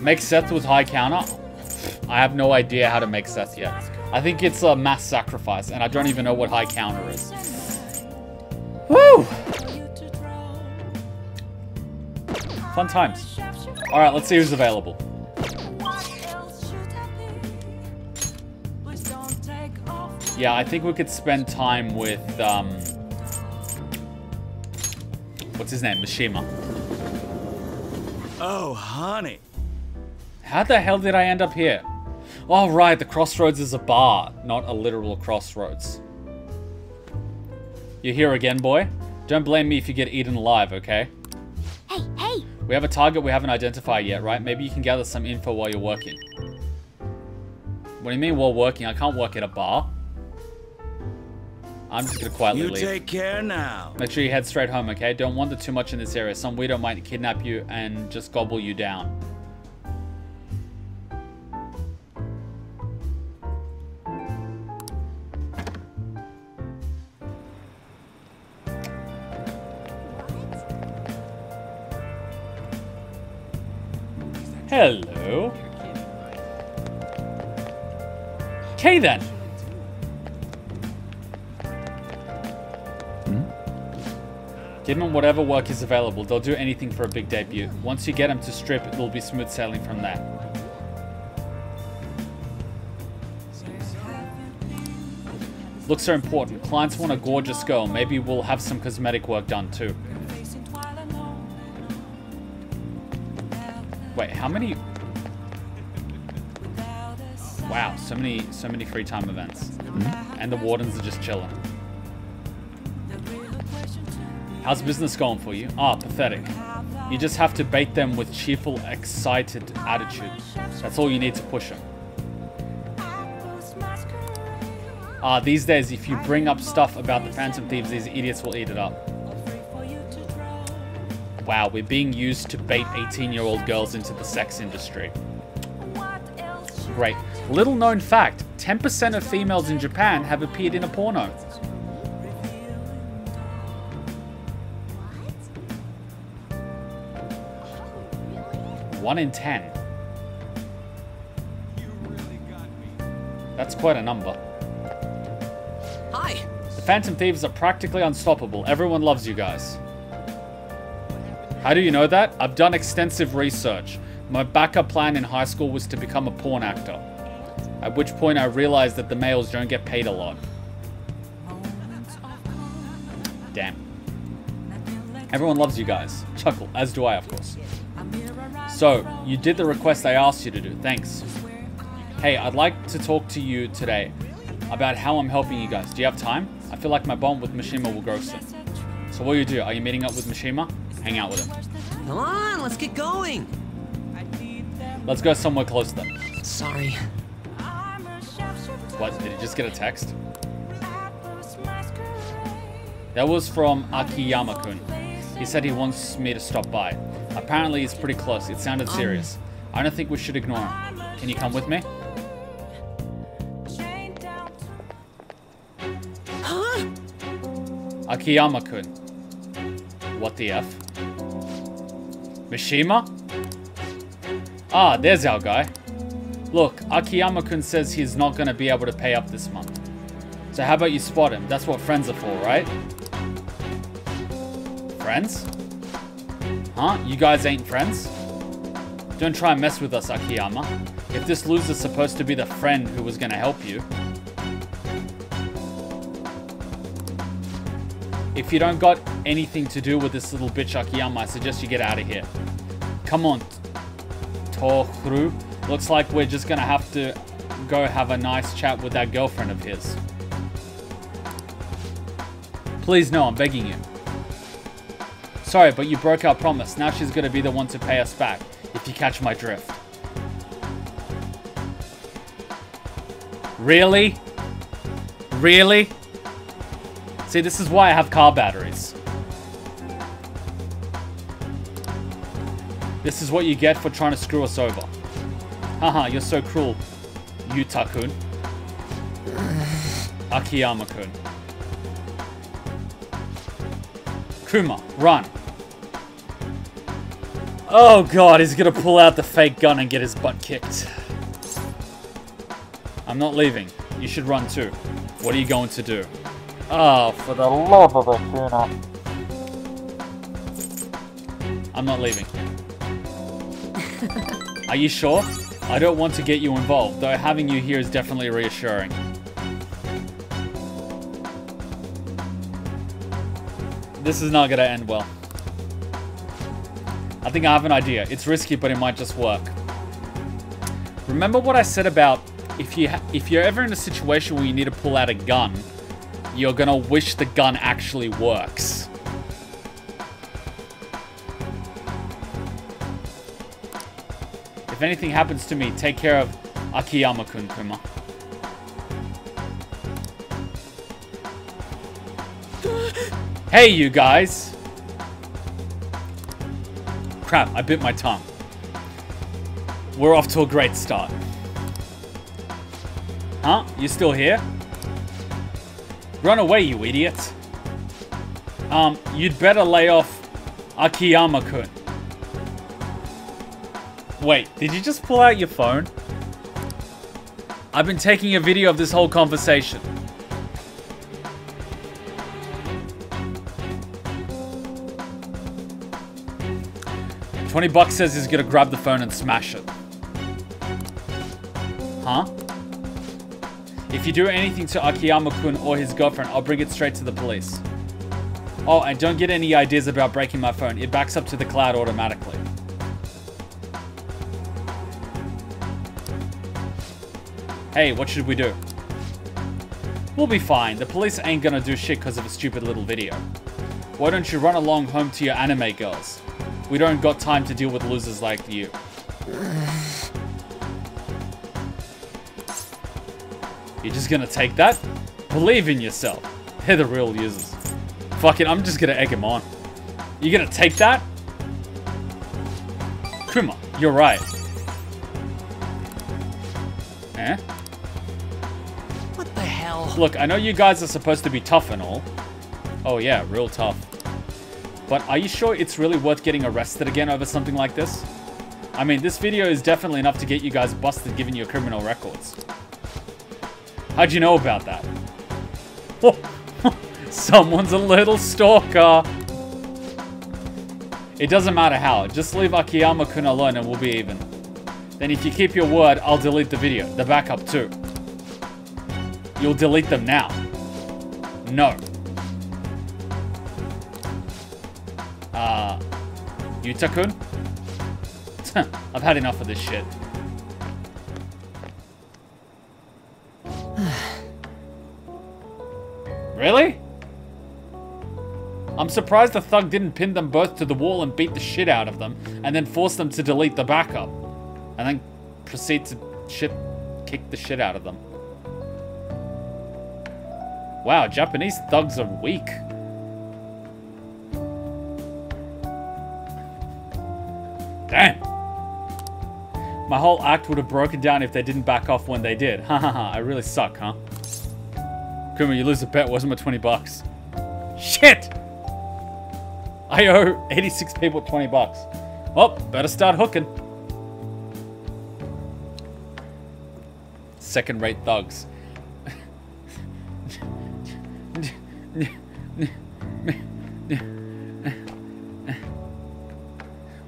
Make Seth with high counter? I have no idea how to make Seth yet. I think it's a mass sacrifice, and I don't even know what high counter is. Woo! Fun times. Alright, let's see who's available. Yeah, I think we could spend time with, what's his name? Mishima. Oh, honey. How the hell did I end up here? Oh, right. The crossroads is a bar, not a literal crossroads. You're here again, boy? Don't blame me if you get eaten alive, okay? Hey, hey! We have a target we haven't identified yet, right? Maybe you can gather some info while you're working. What do you mean while working? I can't work at a bar. I'm just gonna quietly leave. You take care now. Make sure you head straight home, okay? Don't wander too much in this area. Some weirdo might kidnap you and just gobble you down. Hello. Okay then. Give them whatever work is available. They'll do anything for a big debut. Once you get them to strip, it'll be smooth sailing from there. Looks are important. Clients want a gorgeous girl. Maybe we'll have some cosmetic work done too. Wait, how many? Wow, so many free time events. And the wardens are just chilling. How's business going for you? Ah, pathetic. You just have to bait them with cheerful, excited attitude. That's all you need to push them. These days, if you bring up stuff about the Phantom Thieves, these idiots will eat it up. Wow, we're being used to bait 18-year-old girls into the sex industry. Great. Little known fact, 10% of females in Japan have appeared in a porno. One in 10. That's quite a number. Hi. The Phantom Thieves are practically unstoppable. Everyone loves you guys. How do you know that? I've done extensive research. My backup plan in high school was to become a porn actor. At which point I realized that the males don't get paid a lot. Damn. Everyone loves you guys. Chuckle, as do I, of course. So, you did the request I asked you to do. Thanks. Hey, I'd like to talk to you today about how I'm helping you guys. Do you have time? I feel like my bond with Mishima will grow soon. So what do you do? Are you meeting up with Mishima? Hang out with him. Come on, let's get going. Let's go somewhere close then. Sorry. What? Did he just get a text? That was from Akiyama-kun. He said he wants me to stop by. Apparently he's pretty close. It sounded serious. I don't think we should ignore him. Can you come with me? Huh? Akiyama-kun. What the F? Mishima? Ah, there's our guy. Look, Akiyama-kun says he's not gonna be able to pay up this month. So how about you spot him? That's what friends are for, right? Friends? Huh? You guys ain't friends? Don't try and mess with us, Akiyama. If this loser's supposed to be the friend who was gonna help you. If you don't got anything to do with this little bitch Akiyama, I suggest you get out of here. Come on, Tohru. Looks like we're just gonna have to go have a nice chat with that girlfriend of his. Please no, I'm begging you. Sorry, but you broke our promise. Now she's gonna be the one to pay us back, if you catch my drift. Really? Really? See, this is why I have car batteries. This is what you get for trying to screw us over. Haha, you're so cruel, Yuta-kun. Akiyama-kun. Kuma, run. Oh god, he's gonna pull out the fake gun and get his butt kicked. I'm not leaving. You should run too. What are you going to do? Oh, for the love of a tuna. I'm not leaving. Are you sure? I don't want to get you involved, though having you here is definitely reassuring. This is not gonna end well. I think I have an idea. It's risky, but it might just work. Remember what I said about if you're ever in a situation where you need to pull out a gun, you're gonna wish the gun actually works. If anything happens to me, take care of Akiyama-kun, Kuma. Hey, you guys! Crap, I bit my tongue. We're off to a great start. Huh? You still here? Run away, you idiot. You'd better lay off Akiyama-kun. Wait, did you just pull out your phone? I've been taking a video of this whole conversation. $20 says he's gonna grab the phone and smash it. Huh? If you do anything to Akiyama-kun or his girlfriend, I'll bring it straight to the police. Oh, and don't get any ideas about breaking my phone. It backs up to the cloud automatically. Hey, what should we do? We'll be fine. The police ain't gonna do shit because of a stupid little video. Why don't you run along home to your anime girls? We don't got time to deal with losers like you. You're just gonna take that? Believe in yourself. They're the real users. Fuck it, I'm just gonna egg him on. You're gonna take that? Kuma, you're right. Eh? What the hell? Look, I know you guys are supposed to be tough and all. Oh yeah, real tough. But are you sure it's really worth getting arrested again over something like this? I mean, this video is definitely enough to get you guys busted given your criminal records. How'd you know about that? Oh, someone's a little stalker. It doesn't matter how. Just leave Akiyama-kun alone and we'll be even. Then if you keep your word, I'll delete the video. The backup too. You'll delete them now. No. Yuta-kun? I've had enough of this shit. Really? I'm surprised the thug didn't pin them both to the wall and beat the shit out of them, and then force them to delete the backup. And then proceed to kick the shit out of them. Wow, Japanese thugs are weak. Damn. My whole act would have broken down if they didn't back off when they did. Hahaha, I really suck, huh? Kuma, you lose a bet. Wasn't my 20 bucks. Shit! I owe 86 people 20 bucks. Well, better start hooking. Second-rate thugs.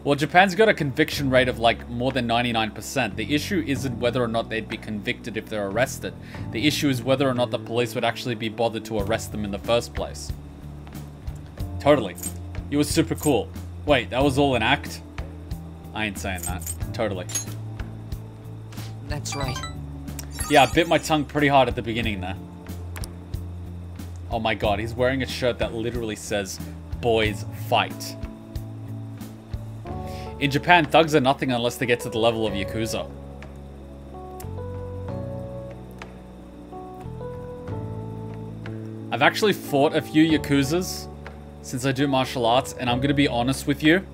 Well, Japan's got a conviction rate of like more than 99%. The issue isn't whether or not they'd be convicted if they're arrested. The issue is whether or not the police would actually be bothered to arrest them in the first place. Totally. You were super cool. Wait, that was all an act? I ain't saying that. Totally. That's right. Yeah, I bit my tongue pretty hard at the beginning there. Oh my god, he's wearing a shirt that literally says, "Boys fight." In Japan, thugs are nothing unless they get to the level of Yakuza. I've actually fought a few Yakuzas since I do martial arts, and I'm gonna be honest with you.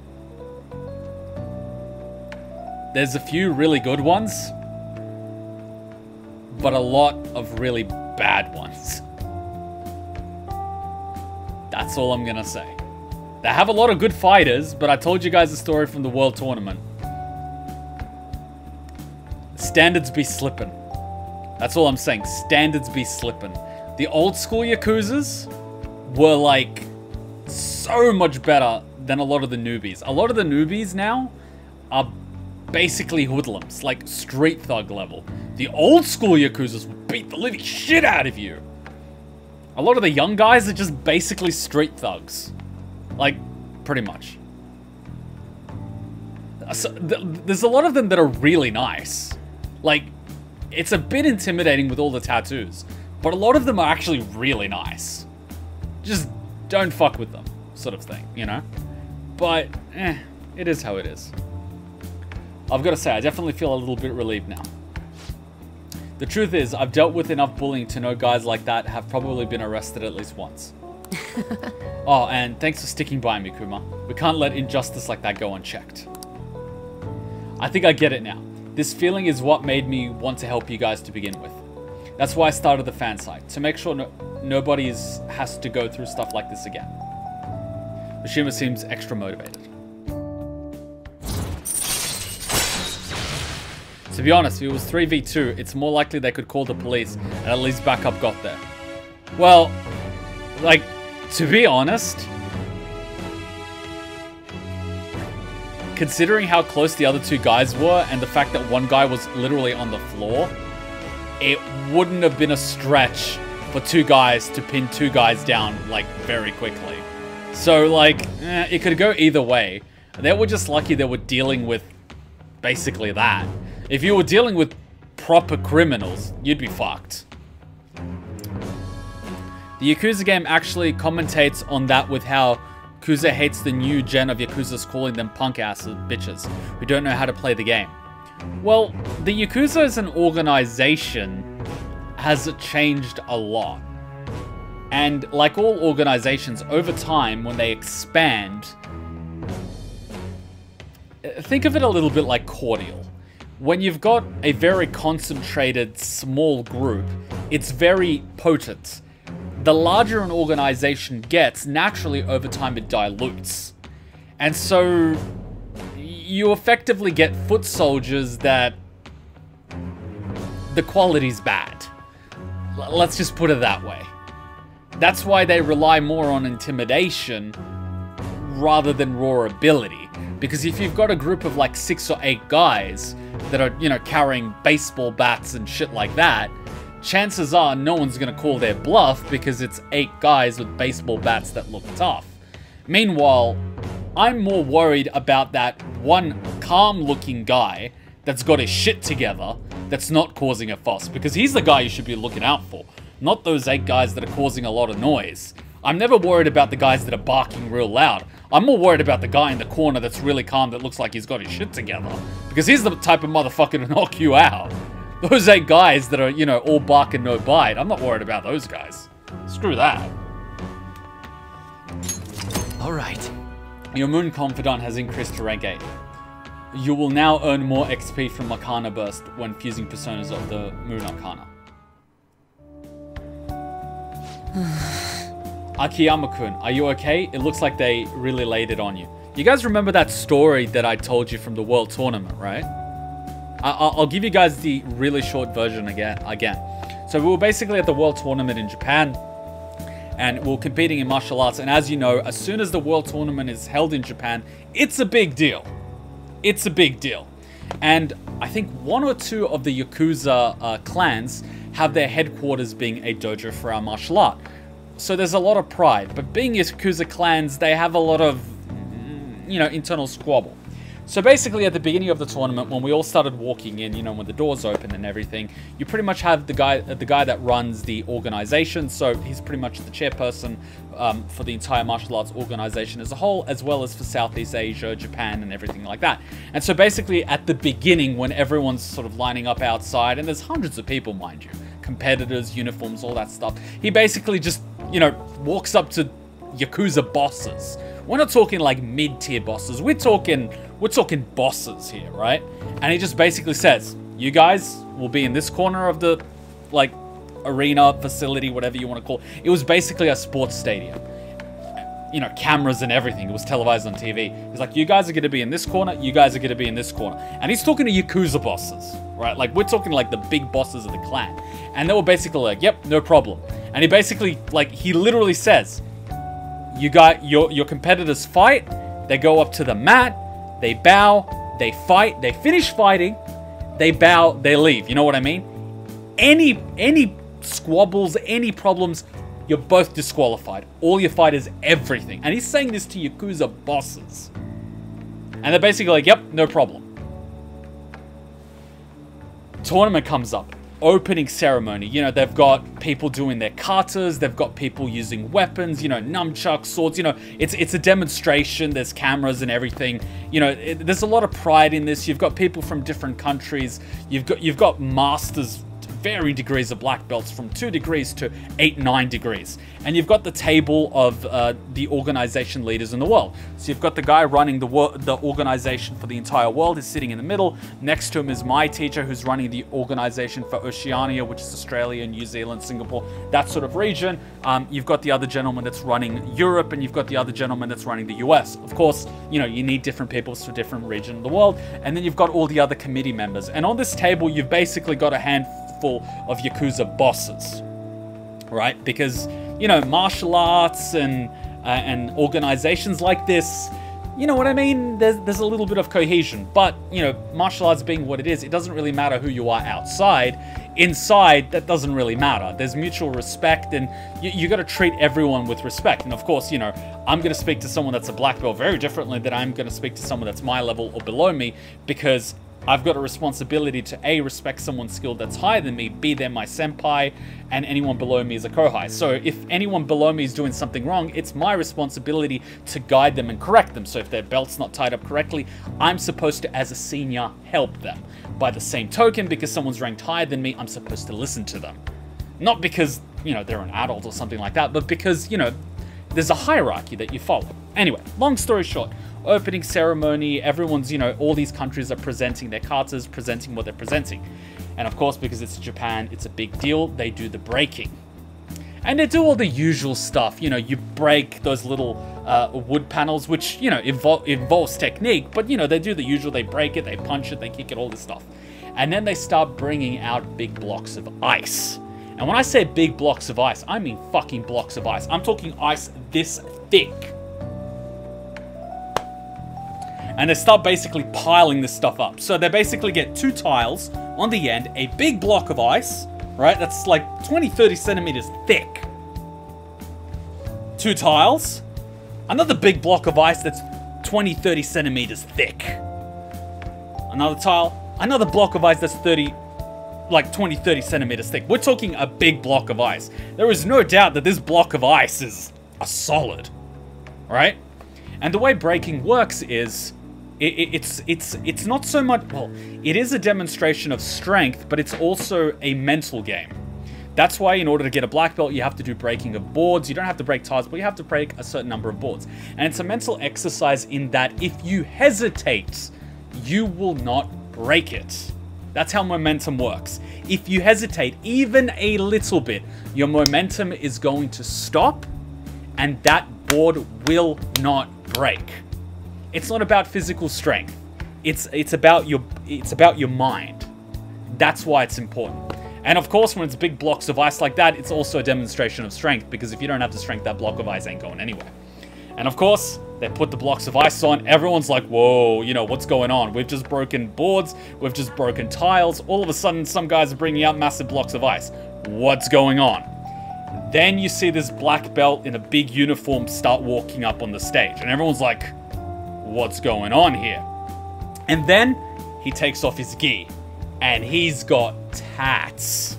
There's a few really good ones, but a lot of really bad ones. That's all I'm gonna say. They have a lot of good fighters, but I told you guys a story from the World Tournament. Standards be slipping. That's all I'm saying. Standards be slipping. The old school Yakuzas were like so much better than a lot of the newbies. A lot of the newbies now are basically hoodlums, like street thug level. The old school Yakuzas would beat the living shit out of you. A lot of the young guys are just basically street thugs. Like, pretty much. So, there's a lot of them that are really nice. Like, it's a bit intimidating with all the tattoos. But a lot of them are actually really nice. Just don't fuck with them, sort of thing, you know? But, it is how it is. I've got to say, I definitely feel a little bit relieved now. The truth is, I've dealt with enough bullying to know guys like that have probably been arrested at least once. Oh, and thanks for sticking by me, Kuma. We can't let injustice like that go unchecked. I think I get it now. This feeling is what made me want to help you guys to begin with. That's why I started the fan site, to make sure nobody has to go through stuff like this again. Mishima seems extra motivated. To be honest, if it was 3v2, it's more likely they could call the police and at least backup got there. Well, like, to be honest, considering how close the other two guys were and the fact that one guy was literally on the floor, it wouldn't have been a stretch for two guys to pin two guys down, like, very quickly. So, like, it could go either way. They were just lucky they were dealing with basically that. If you were dealing with proper criminals, you'd be fucked. The Yakuza game actually commentates on that with how Yakuza hates the new gen of Yakuzas calling them punk-ass bitches who don't know how to play the game. Well, the Yakuza as an organization has changed a lot. And like all organizations, over time, when they expand, think of it a little bit like cordial. When you've got a very concentrated, small group, it's very potent. The larger an organization gets, naturally over time it dilutes. And so you effectively get foot soldiers that the quality's bad. Let's just put it that way. That's why they rely more on intimidation rather than raw ability. Because if you've got a group of like 6 or 8 guys that are, you know, carrying baseball bats and shit like that, chances are no one's gonna call their bluff because it's 8 guys with baseball bats that look tough. Meanwhile, I'm more worried about that one calm-looking guy that's got his shit together that's not causing a fuss, because he's the guy you should be looking out for, not those 8 guys that are causing a lot of noise. I'm never worried about the guys that are barking real loud. I'm more worried about the guy in the corner that's really calm that looks like he's got his shit together. Because he's the type of motherfucker to knock you out. Those 8 guys that are, you know, all bark and no bite. I'm not worried about those guys. Screw that. All right. Your Moon Confidant has increased to rank 8. You will now earn more XP from Arcana Burst when fusing personas of the Moon Arcana. Akiyama-kun, are you okay? It looks like they really laid it on you. You guys remember that story that I told you from the World Tournament, right? I'll give you guys the really short version again. So we were basically at the World Tournament in Japan, and we were competing in martial arts. And as you know, as soon as the World Tournament is held in Japan, it's a big deal. It's a big deal. And I think 1 or 2 of the Yakuza clans have their headquarters being a dojo for our martial art. So there's a lot of pride. But being Yakuza clans, they have a lot of, you know, internal squabble. So basically at the beginning of the tournament, when we all started walking in, you know, when the doors open and everything, you pretty much have the guy that runs the organization. So he's pretty much the chairperson for the entire martial arts organization as a whole, as well as for Southeast Asia, Japan, and everything like that. And so basically at the beginning, when everyone's sort of lining up outside, and there's hundreds of people, mind you, competitors, uniforms, all that stuff, he basically just, you know, walks up to Yakuza bosses. We're not talking like mid-tier bosses. We're talking bosses here, right? And he just basically says, you guys will be in this corner of the, like, arena, facility, whatever you want to call it. It was basically a sports stadium. You know, cameras and everything. It was televised on TV. He's like, you guys are going to be in this corner. You guys are going to be in this corner. And he's talking to Yakuza bosses, right? Like, we're talking like the big bosses of the clan. And they were basically like, yep, no problem. And he basically, like, he literally says, you got your competitors fight, they go up to the mat, they bow, they fight, they finish fighting, they bow, they leave. You know what I mean? Any squabbles, any problems, you're both disqualified. All you fight is everything. And he's saying this to Yakuza bosses. And they're basically like, yep, no problem. Tournament comes up. Opening ceremony, you know, they've got people doing their katas, they've got people using weapons, you know, nunchucks, swords, you know, it's a demonstration, there's cameras and everything, you know, there's a lot of pride in this. You've got people from different countries, you've got masters, varying degrees of black belts from 2 degrees to 8-9 degrees. And you've got the table of the organization leaders in the world. So you've got the guy running the organization for the entire world is sitting in the middle. Next to him is my teacher who's running the organization for Oceania, which is Australia, New Zealand, Singapore, that sort of region. You've got the other gentleman that's running Europe, and you've got the other gentleman that's running the US. Of course, you know, you need different people for different regions of the world. And then you've got all the other committee members. And on this table, you've basically got a handful of Yakuza bosses, right? Because, you know, martial arts and organizations like this, you know what I mean? There's a little bit of cohesion, but, you know, martial arts being what it is, it doesn't really matter who you are outside. Inside, that doesn't really matter. There's mutual respect, and you got to treat everyone with respect. And of course, you know, I'm going to speak to someone that's a black belt very differently than I'm going to speak to someone that's my level or below me, because I've got a responsibility to A, respect someone's skill that's higher than me, B, they're my senpai, and anyone below me is a kohai. So if anyone below me is doing something wrong, it's my responsibility to guide them and correct them. So if their belt's not tied up correctly, I'm supposed to, as a senior, help them. By the same token, because someone's ranked higher than me, I'm supposed to listen to them. Not because, you know, they're an adult or something like that, but because, you know, there's a hierarchy that you follow. Anyway, long story short, opening ceremony, everyone's, you know, all these countries are presenting their katas, presenting what they're presenting. And of course, because it's Japan, it's a big deal, they do the breaking. And they do all the usual stuff, you know, you break those little wood panels, which, you know, involves technique, but, you know, they do the usual, they break it, they punch it, they kick it, all this stuff. And then they start bringing out big blocks of ice. And when I say big blocks of ice, I mean fucking blocks of ice. I'm talking ice this thick. And they start basically piling this stuff up. So they basically get 2 tiles on the end, a big block of ice, right? That's like 20-30 centimeters thick. 2 tiles, another big block of ice that's 20-30 centimeters thick. Another tile, another block of ice that's 20-30 centimeters thick. We're talking a big block of ice. There is no doubt that this block of ice is are solid, right? And the way breaking works is, it's not so much, well, it is a demonstration of strength, but it's also a mental game. That's why in order to get a black belt, you have to do breaking of boards. You don't have to break tiles, but you have to break a certain number of boards. And it's a mental exercise in that if you hesitate, you will not break it. That's how momentum works. If you hesitate even a little bit, your momentum is going to stop, and that board will not break. It's not about physical strength. It's about your mind. That's why it's important. And of course, when it's big blocks of ice like that, it's also a demonstration of strength, because if you don't have the strength, that block of ice ain't going anywhere. And of course, they put the blocks of ice on. Everyone's like, whoa, you know, what's going on? We've just broken boards. We've just broken tiles. All of a sudden, some guys are bringing out massive blocks of ice. What's going on? Then you see this black belt in a big uniform start walking up on the stage. And everyone's like, what's going on here? And then he takes off his gi. And he's got tats.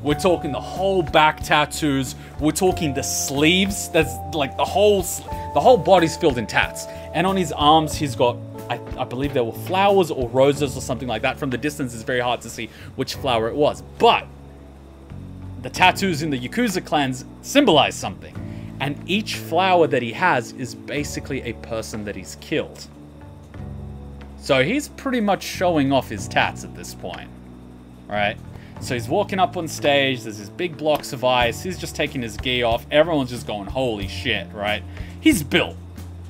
We're talking the whole back tattoos. We're talking the sleeves. That's like the whole body's filled in tats. And on his arms, he's got, I believe there were flowers or roses or something like that. From the distance, it's very hard to see which flower it was. But the tattoos in the Yakuza clans symbolize something. And each flower that he has is basically a person that he's killed. So he's pretty much showing off his tats at this point, right? So he's walking up on stage, there's these big blocks of ice, he's just taking his gi off, everyone's just going, holy shit, right? He's built.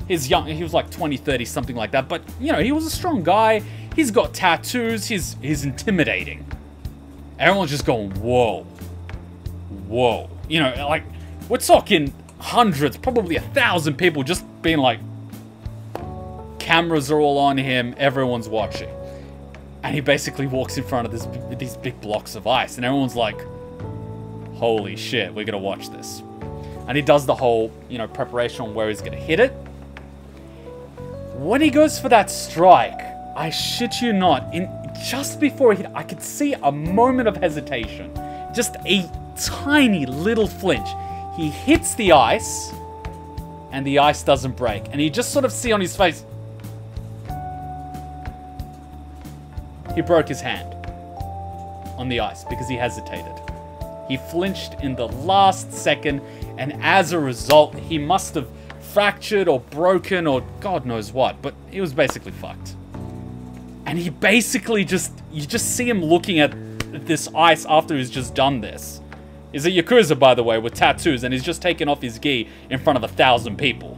He's young, he was like 20, 30, something like that, but, you know, he was a strong guy, he's got tattoos, he's intimidating. Everyone's just going, whoa. Whoa. You know, like, we're talking hundreds, probably 1,000 people just being like, cameras are all on him, everyone's watching. And he basically walks in front of these big blocks of ice, and everyone's like, holy shit, we're gonna watch this. And he does the whole, you know, preparation on where he's gonna hit it. When he goes for that strike, I shit you not, just before he hit, I could see a moment of hesitation. Just a tiny little flinch. He hits the ice, and the ice doesn't break. And you just sort of see on his face, he broke his hand on the ice because he hesitated. He flinched in the last second, and as a result, he must have fractured or broken or God knows what, but he was basically fucked. And he basically you just see him looking at this ice after he's just done this. He's a Yakuza, by the way, with tattoos, and he's just taken off his gi in front of 1,000 people.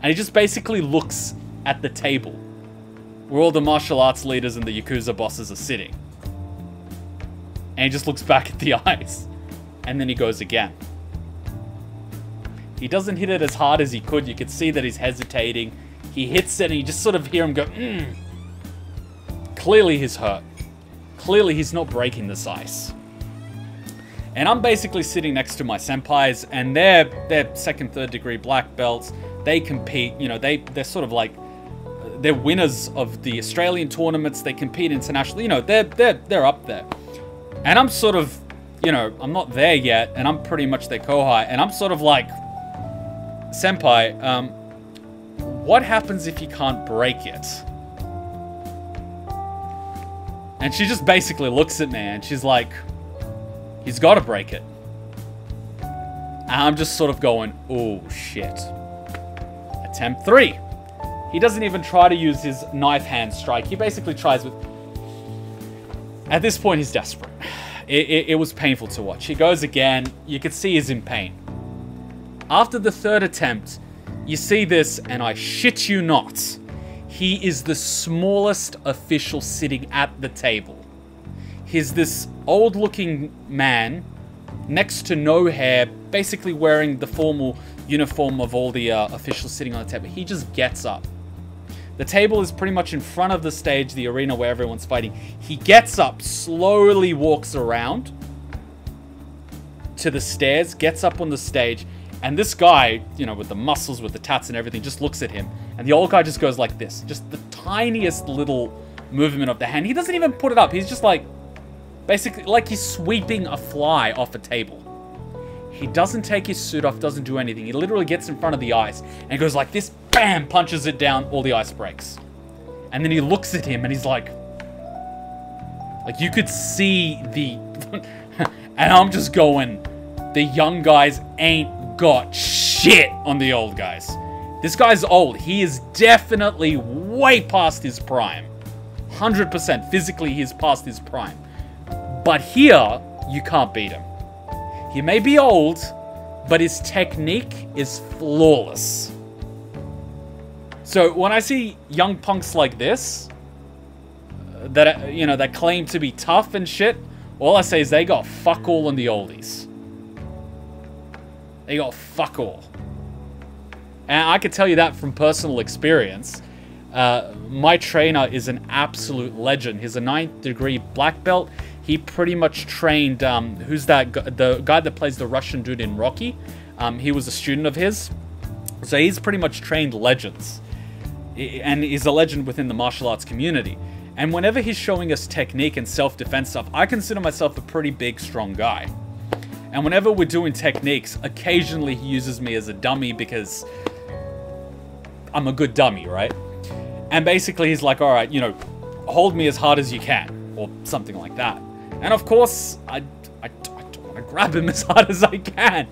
And he just basically looks at the table where all the martial arts leaders and the Yakuza bosses are sitting. And he just looks back at the ice. And then he goes again. He doesn't hit it as hard as he could. You could see that he's hesitating. He hits it and you just sort of hear him go, Clearly he's hurt. Clearly he's not breaking this ice. And I'm basically sitting next to my senpais, and they're second, third degree black belts. They compete, you know, they're sort of like, they're winners of the Australian tournaments. They compete internationally. You know, they're up there. And I'm sort of, you know, I'm not there yet, and I'm pretty much their kohai. And I'm sort of like, senpai, what happens if you can't break it? And she just basically looks at me, and she's like, he's got to break it. And I'm just sort of going, oh shit. Attempt 3. He doesn't even try to use his knife hand strike. He basically tries with... At this point, he's desperate. It was painful to watch. He goes again. You could see he's in pain. After the third attempt, you see this, and I shit you not, he is the smallest official sitting at the table. He's this old-looking man, next to no hair, basically wearing the formal uniform of all the officials sitting on the table. He just gets up. The table is pretty much in front of the stage, the arena where everyone's fighting. He gets up, slowly walks around to the stairs, gets up on the stage, and this guy, you know, with the muscles, with the tats and everything, just looks at him. And the old guy just goes like this. Just the tiniest little movement of the hand. He doesn't even put it up. He's just like, basically, like he's sweeping a fly off a table. He doesn't take his suit off, doesn't do anything. He literally gets in front of the ice and goes like this, bam, punches it down, all the ice breaks. And then he looks at him and he's like you could see the, and I'm just going, the young guys ain't got shit on the old guys. This guy's old. He is definitely way past his prime. 100% physically he's past his prime. But here, you can't beat him. He may be old, but his technique is flawless. So when I see young punks like this, that, you know, that claim to be tough and shit, all I say is they got fuck all on the oldies. They got fuck all. And I can tell you that from personal experience. My trainer is an absolute legend. He's a 9th degree black belt. He pretty much trained, who's that? The guy that plays the Russian dude in Rocky. He was a student of his. So he's pretty much trained legends. And he's a legend within the martial arts community. And whenever he's showing us technique and self-defense stuff, I consider myself a pretty big, strong guy. And whenever we're doing techniques, occasionally he uses me as a dummy because I'm a good dummy, right? And basically he's like, all right, you know, hold me as hard as you can, or something like that. And of course, I don't want to grab him as hard as I can.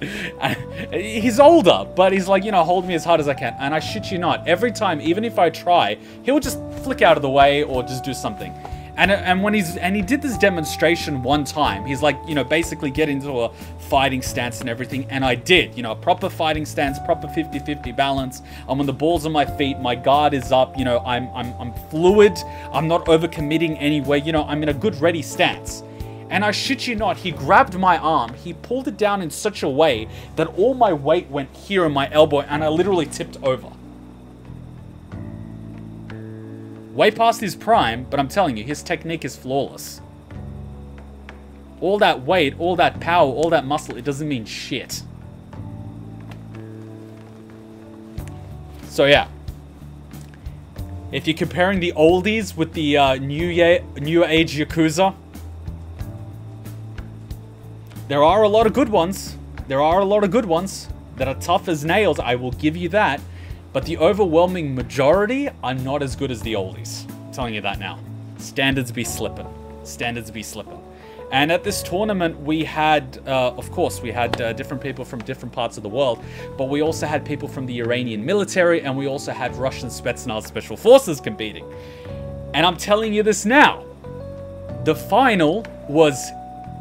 He's older, but he's like, you know, hold me as hard as I can. And I shit you not, every time, even if I try, he'll just flick out of the way or just do something. And when he did this demonstration one time, he's like, you know, basically get into a fighting stance and everything. And I did, you know, a proper fighting stance, proper 50-50 balance. I'm on the balls of my feet. My guard is up. You know, I'm fluid. I'm not overcommitting anywhere. You know, I'm in a good ready stance. And I shit you not, he grabbed my arm. He pulled it down in such a way that all my weight went here in my elbow and I literally tipped over. Way past his prime, but I'm telling you, his technique is flawless. All that weight, all that power, all that muscle, it doesn't mean shit. So yeah. If you're comparing the oldies with the new age Yakuza, there are a lot of good ones. There are a lot of good ones that are tough as nails, I will give you that. But the overwhelming majority are not as good as the oldies. I'm telling you that now. Standards be slipping. Standards be slipping. And at this tournament, we had, of course, we had different people from different parts of the world. But we also had people from the Iranian military. And we also had Russian Spetsnaz Special Forces competing. And I'm telling you this now. The final was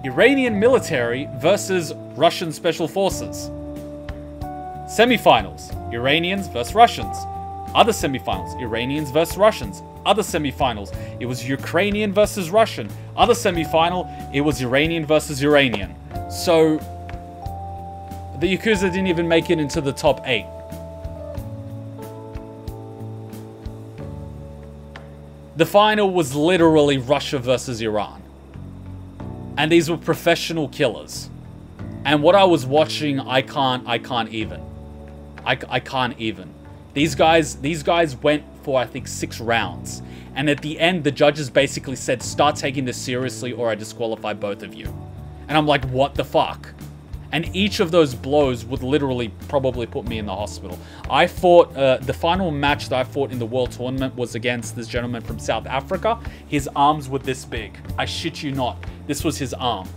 Iranian military versus Russian Special Forces. Semifinals, Iranians versus Russians. Other semifinals, Iranians versus Russians. Other semifinals, it was Ukrainian versus Russian. Other semifinal, it was Iranian versus Iranian. So, the Yakuza didn't even make it into the top 8. The final was literally Russia versus Iran. And these were professional killers. And what I was watching, I can't even. I can't even. These guys went for, I think, 6 rounds. And at the end, the judges basically said, start taking this seriously or I disqualify both of you. And I'm like, what the fuck? And each of those blows would literally probably put me in the hospital. I fought, the final match that I fought in the World Tournament was against this gentleman from South Africa. His arms were this big. I shit you not. This was his arm.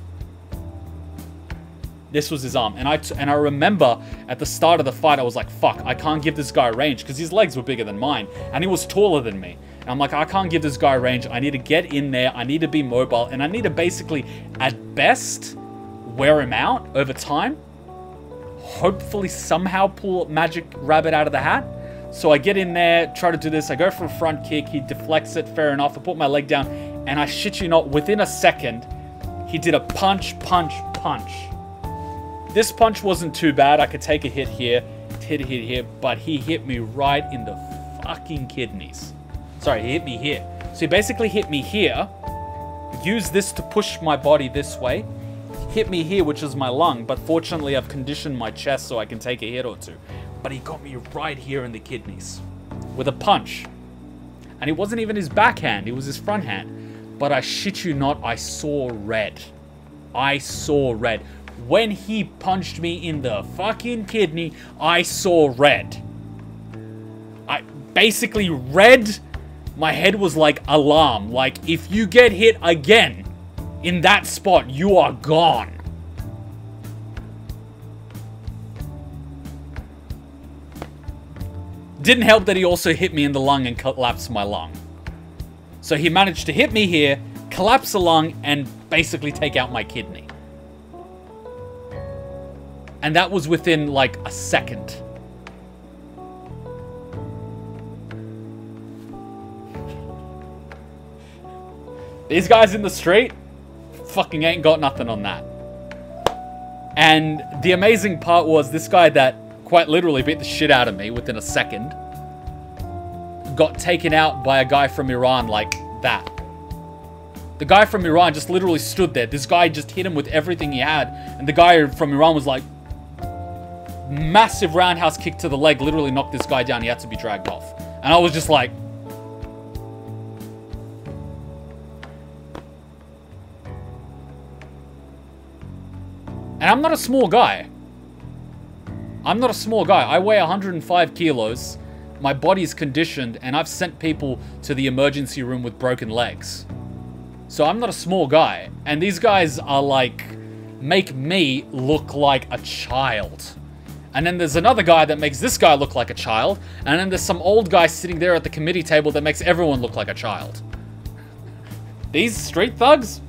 This was his arm. And I remember at the start of the fight, I was like, fuck, I can't give this guy range because his legs were bigger than mine. And he was taller than me. And I'm like, I can't give this guy range. I need to get in there. I need to be mobile. And I need to basically, at best, wear him out over time. Hopefully somehow pull magic rabbit out of the hat. So I get in there, try to do this. I go for a front kick. He deflects it. Fair enough. I put my leg down. And I shit you not, within a second, he did a punch, punch, punch. This punch wasn't too bad. I could take a hit here, hit here, but he hit me right in the fucking kidneys. Sorry, he hit me here. So he basically hit me here, used this to push my body this way, hit me here, which is my lung, but fortunately I've conditioned my chest so I can take a hit or two. But he got me right here in the kidneys with a punch. And it wasn't even his backhand, it was his front hand. But I shit you not, I saw red. I saw red. when he punched me in the fucking kidney, I saw red. I basically red. My head was like alarm. Like, if you get hit again in that spot, you are gone. Didn't help that he also hit me in the lung and collapsed my lung. So he managed to hit me here, collapse the lung, and basically take out my kidney. And that was within like a second. These guys in the street fucking ain't got nothing on that. And the amazing part was this guy that quite literally beat the shit out of me within a second got taken out by a guy from Iran like that. The guy from Iran just literally stood there. This guy just hit him with everything he had. And the guy from Iran was like, massive roundhouse kick to the leg, literally knocked this guy down. He had to be dragged off. And I was just like, and I'm not a small guy. I'm not a small guy. I weigh 105 kilos. My body's conditioned, and I've sent people to the emergency room with broken legs. So I'm not a small guy. And these guys are like, make me look like a child. And then there's another guy that makes this guy look like a child. And then there's some old guy sitting there at the committee table that makes everyone look like a child. These street thugs?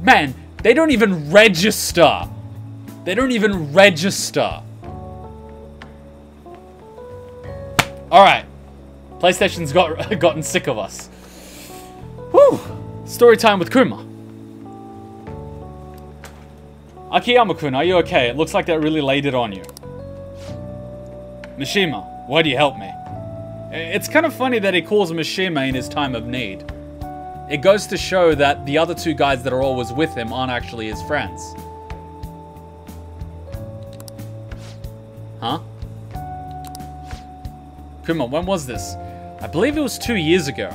Man, they don't even register. They don't even register. Alright. PlayStation's gotten sick of us. Whew. Story time with Kuma. Akiyama-kun, are you okay? It looks like that really laid it on you. Mishima, why do you help me? It's kind of funny that he calls Mishima in his time of need. It goes to show that the other two guys that are always with him aren't actually his friends. Huh? Kuma, when was this? I believe it was 2 years ago.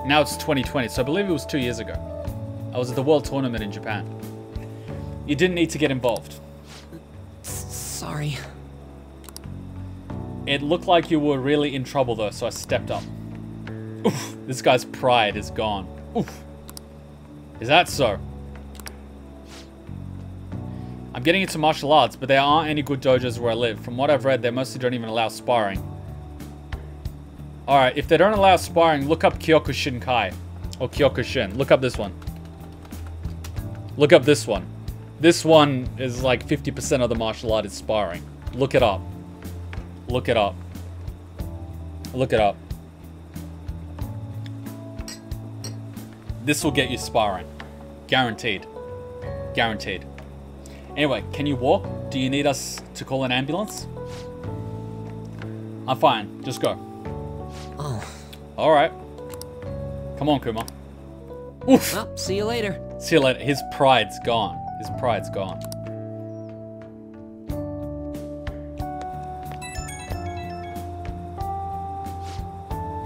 Now it's 2020, so I believe it was 2 years ago. I was at the World Tournament in Japan. You didn't need to get involved. Sorry. It looked like you were really in trouble though, so I stepped up. Oof, this guy's pride is gone. Oof. Is that so? I'm getting into martial arts, but there aren't any good dojos where I live. From what I've read, they mostly don't even allow sparring. Alright, if they don't allow sparring, look up Kyokushinkai. Or Kyokushin. Look up this one. Look up this one. This one is like 50% of the martial art is sparring. Look it up. Look it up. Look it up. This will get you sparring. Guaranteed. Guaranteed. Anyway, can you walk? Do you need us to call an ambulance? I'm fine. Just go. Oh. Alright. Come on, Kuma. Oof. Well, see you later. See you later. His pride's gone. His pride's gone.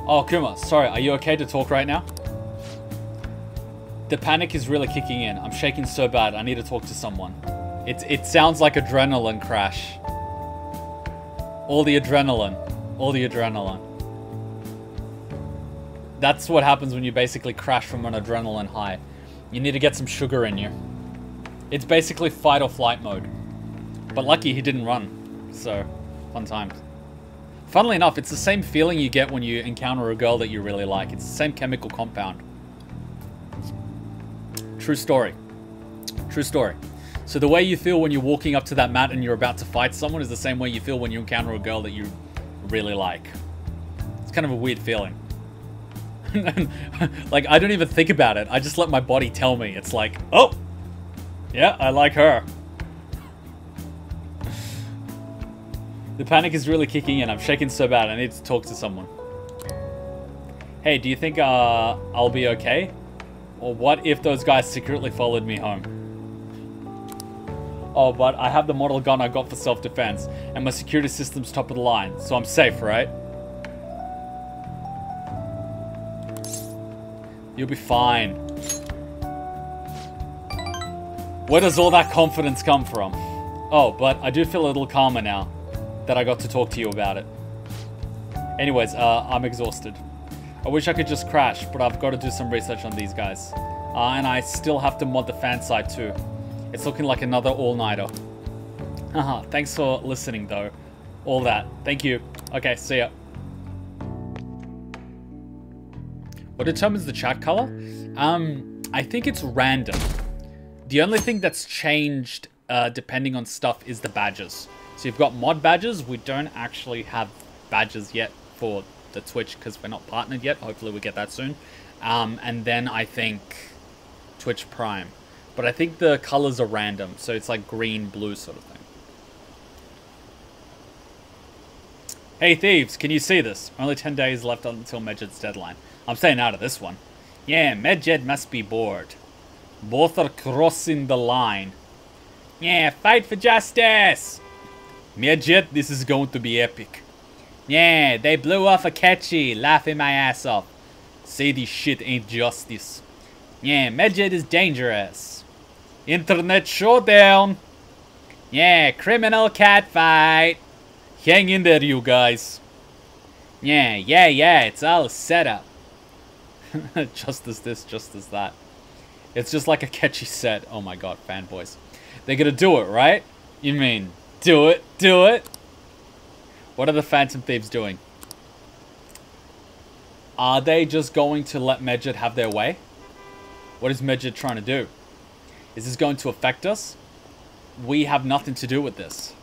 Oh, Kuma, sorry. Are you okay to talk right now? The panic is really kicking in. I'm shaking so bad. I need to talk to someone. It sounds like adrenaline crash. All the adrenaline. All the adrenaline. That's what happens when you basically crash from an adrenaline high. You need to get some sugar in you. It's basically fight or flight mode. But lucky he didn't run. So, fun times. Funnily enough, it's the same feeling you get when you encounter a girl that you really like. It's the same chemical compound. True story. True story. So the way you feel when you're walking up to that mat and you're about to fight someone is the same way you feel when you encounter a girl that you really like. It's kind of a weird feeling. Like, I don't even think about it. I just let my body tell me. It's like, oh, yeah, I like her. The panic is really kicking in. I'm shaking so bad. I need to talk to someone. Hey, do you think I'll be okay? Or what if those guys secretly followed me home? Oh, but I have the model gun I got for self-defense, and my security system's top of the line, so I'm safe, right? You'll be fine. Where does all that confidence come from? Oh, but I do feel a little calmer now that I got to talk to you about it. Anyways, I'm exhausted. I wish I could just crash, but I've got to do some research on these guys. And I still have to mod the fan site too. It's looking like another all-nighter. Haha, thanks for listening though. All that. Thank you. Okay, see ya. What determines the chat color? I think it's random. The only thing that's changed depending on stuff is the badges. So you've got mod badges. We don't actually have badges yet for the Twitch because we're not partnered yet. Hopefully we get that soon. And then I think Twitch Prime. But I think the colors are random. So it's like green, blue sort of thing. Hey thieves, can you see this? Only 10 days left until Medjed's deadline. I'm staying out of this one. Yeah, Medjed must be bored. Both are crossing the line. Yeah, fight for justice! Medjed, this is going to be epic. Yeah, they blew off a catchy, laughing my ass off. Say this shit ain't justice. Yeah, Medjed is dangerous. Internet showdown. Yeah, criminal cat fight. Hang in there, you guys. Yeah, it's all set up. Just as this, just as that. It's just like a catchy set. Oh my god, fanboys. They're gonna do it, right? You mean, do it, do it? What are the Phantom Thieves doing? Are they just going to let Medjed have their way? What is Medjed trying to do? Is this going to affect us? We have nothing to do with this.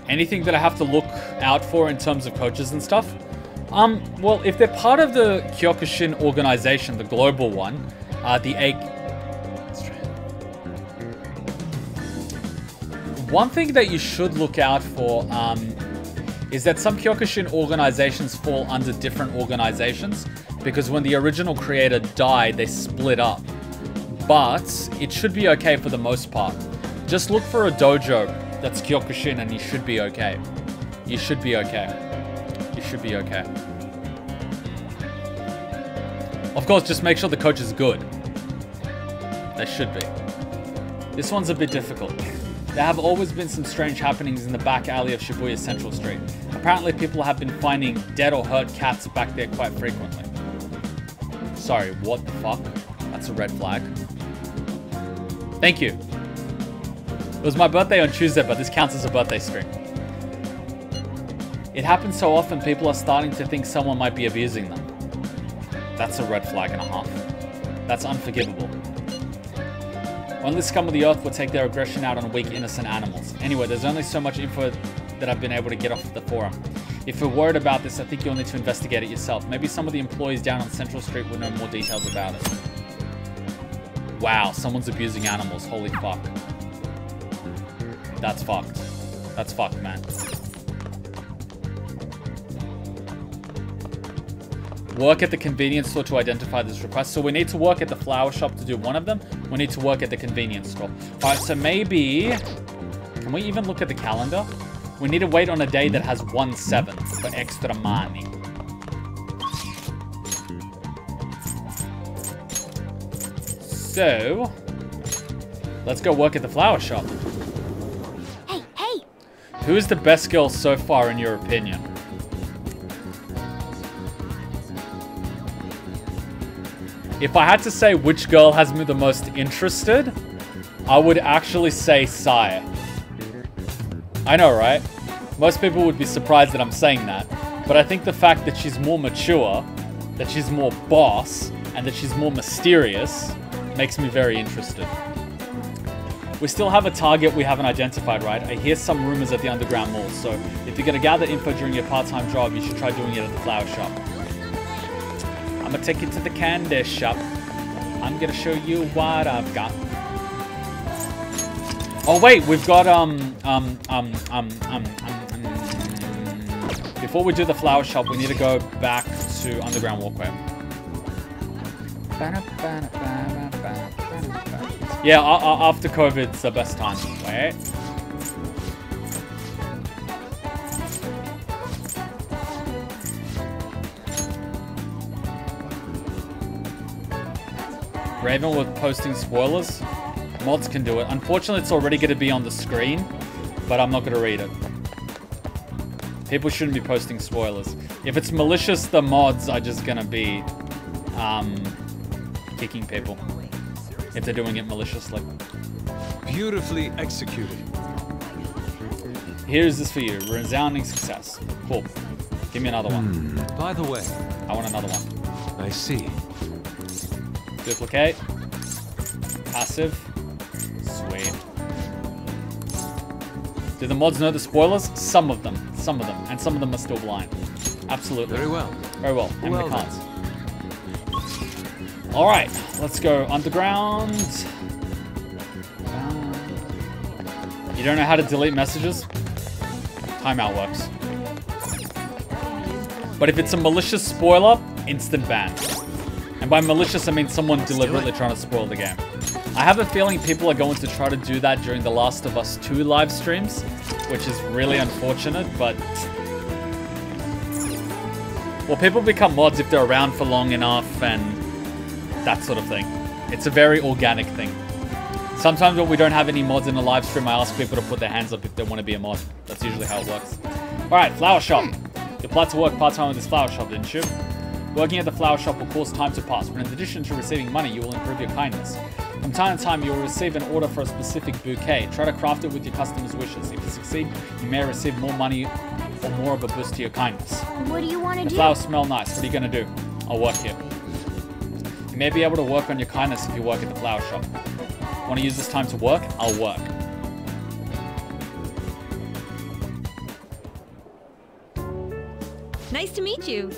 Anything that I have to look out for in terms of coaches and stuff? Well, if they're part of the Kyokushin organization, the global one, one thing that you should look out for is that some Kyokushin organizations fall under different organizations because when the original creator died, they split up. But it should be okay for the most part. Just look for a dojo that's Kyokushin and you should be okay. You should be okay. You should be okay. Of course, just make sure the coach is good. They should be. This one's a bit difficult. There have always been some strange happenings in the back alley of Shibuya Central Street. Apparently people have been finding dead or hurt cats back there quite frequently. Sorry, what the fuck? That's a red flag. Thank you. It was my birthday on Tuesday, but this counts as a birthday stream. It happens so often, people are starting to think someone might be abusing them. That's a red flag and a half. That's unforgivable. Only the scum of the earth will take their aggression out on weak, innocent animals. Anyway, there's only so much info that I've been able to get off the forum. If you're worried about this, I think you'll need to investigate it yourself. Maybe some of the employees down on Central Street would know more details about it. Wow, someone's abusing animals. Holy fuck. That's fucked. That's fucked, man. Work at the convenience store to identify this request. So we need to work at the flower shop to do one of them. We need to work at the convenience store. Alright, so maybe... Can we even look at the calendar? We need to wait on a day that has 1/7 for extra money. So... let's go work at the flower shop. Hey! Who is the best girl so far in your opinion? If I had to say which girl has me the most interested, I would actually say Sai. I know, right? Most people would be surprised that I'm saying that, but I think the fact that she's more mature, that she's more boss, and that she's more mysterious makes me very interested. We still have a target we haven't identified, right? I hear some rumors at the underground mall, so if you're gonna gather info during your part-time job, you should try doing it at the flower shop. I'm gonna take you to the candy shop. I'm gonna show you what I've got. Oh wait, we've got before we do the flower shop, we need to go back to underground walkway. Yeah, after COVID, it's the best time. Wait. Raven with posting spoilers. Mods can do it. Unfortunately, it's already going to be on the screen, but I'm not going to read it. People shouldn't be posting spoilers. If it's malicious, the mods are just going to be kicking people if they're doing it maliciously. Beautifully executed. Here's this for you. Resounding success. Cool. Give me another one. By the way, I want another one. I see. Duplicate. Passive. Sweet. Do the mods know the spoilers? Some of them. Some of them. And some of them are still blind. Absolutely. Very well. Very well. And Well the cards. Alright. Let's go underground. You don't know how to delete messages? Timeout works. But if it's a malicious spoiler, instant ban. And by malicious, I mean someone deliberately trying to spoil the game. I have a feeling people are going to try to do that during the Last of Us 2 live streams, which is really unfortunate, but... Well, people become mods if they're around for long enough and that sort of thing. It's a very organic thing. Sometimes when we don't have any mods in a live stream, I ask people to put their hands up if they want to be a mod. That's usually how it works. Alright, flower shop. You applied to work part-time at this flower shop, didn't you? Working at the flower shop will cause time to pass, but in addition to receiving money, you will improve your kindness. From time to time, you will receive an order for a specific bouquet. Try to craft it with your customer's wishes. If you succeed, you may receive more money or more of a boost to your kindness. What do you want to The do? flowers smell nice. What are you going to do? I'll work here. You may be able to work on your kindness if you work at the flower shop. Want to use this time to work? I'll work. Nice to meet you.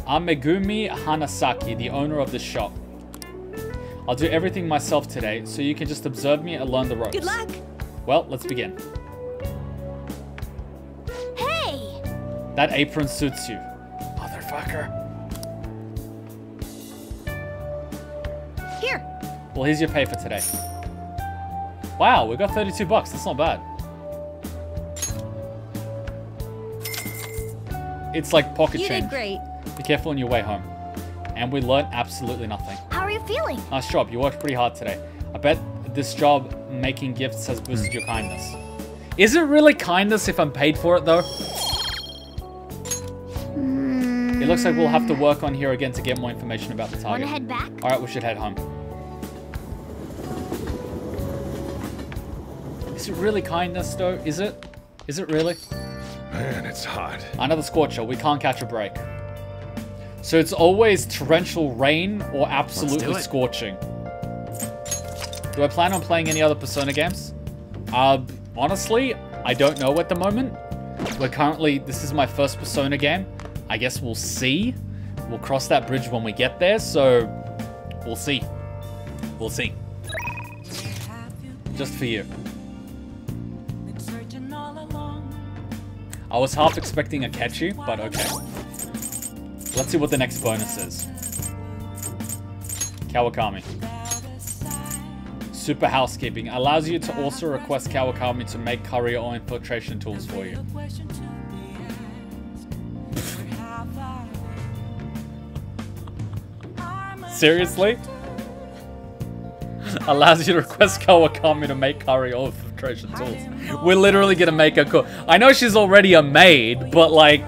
I'm Megumi Hanasaki, the owner of this shop. I'll do everything myself today, so you can just observe me and learn the ropes. Good luck. Well, let's begin. Hey! That apron suits you. Motherfucker. Here. Well, here's your pay for today. Wow, we got 32 bucks. That's not bad. It's like pocket You change. did great. Be careful on your way home. And we learned absolutely nothing. How are you feeling? Nice job. You worked pretty hard today. I bet this job making gifts has boosted your kindness. Is it really kindness if I'm paid for it, though? It looks like we'll have to work on here again to get more information about the Want target. to head back? All right, we should head home. Is it really kindness, though? Is it? Is it really? Man, it's hot. Another scorcher. We can't catch a break. So it's always torrential rain or absolutely scorching. Do I plan on playing any other Persona games? Honestly, I don't know at the moment. We're currently... This is my first Persona game. I guess we'll see. We'll cross that bridge when we get there, so... We'll see. We'll see. Just for you. I was half expecting a catchy, but okay. Let's see what the next bonus is. Kawakami. Super housekeeping. Allows you to also request Kawakami to make curry or infiltration tools for you. Seriously? Allows you to request Kawakami to make curry or infiltration tools. We're literally gonna make her cook. I know she's already a maid, but like...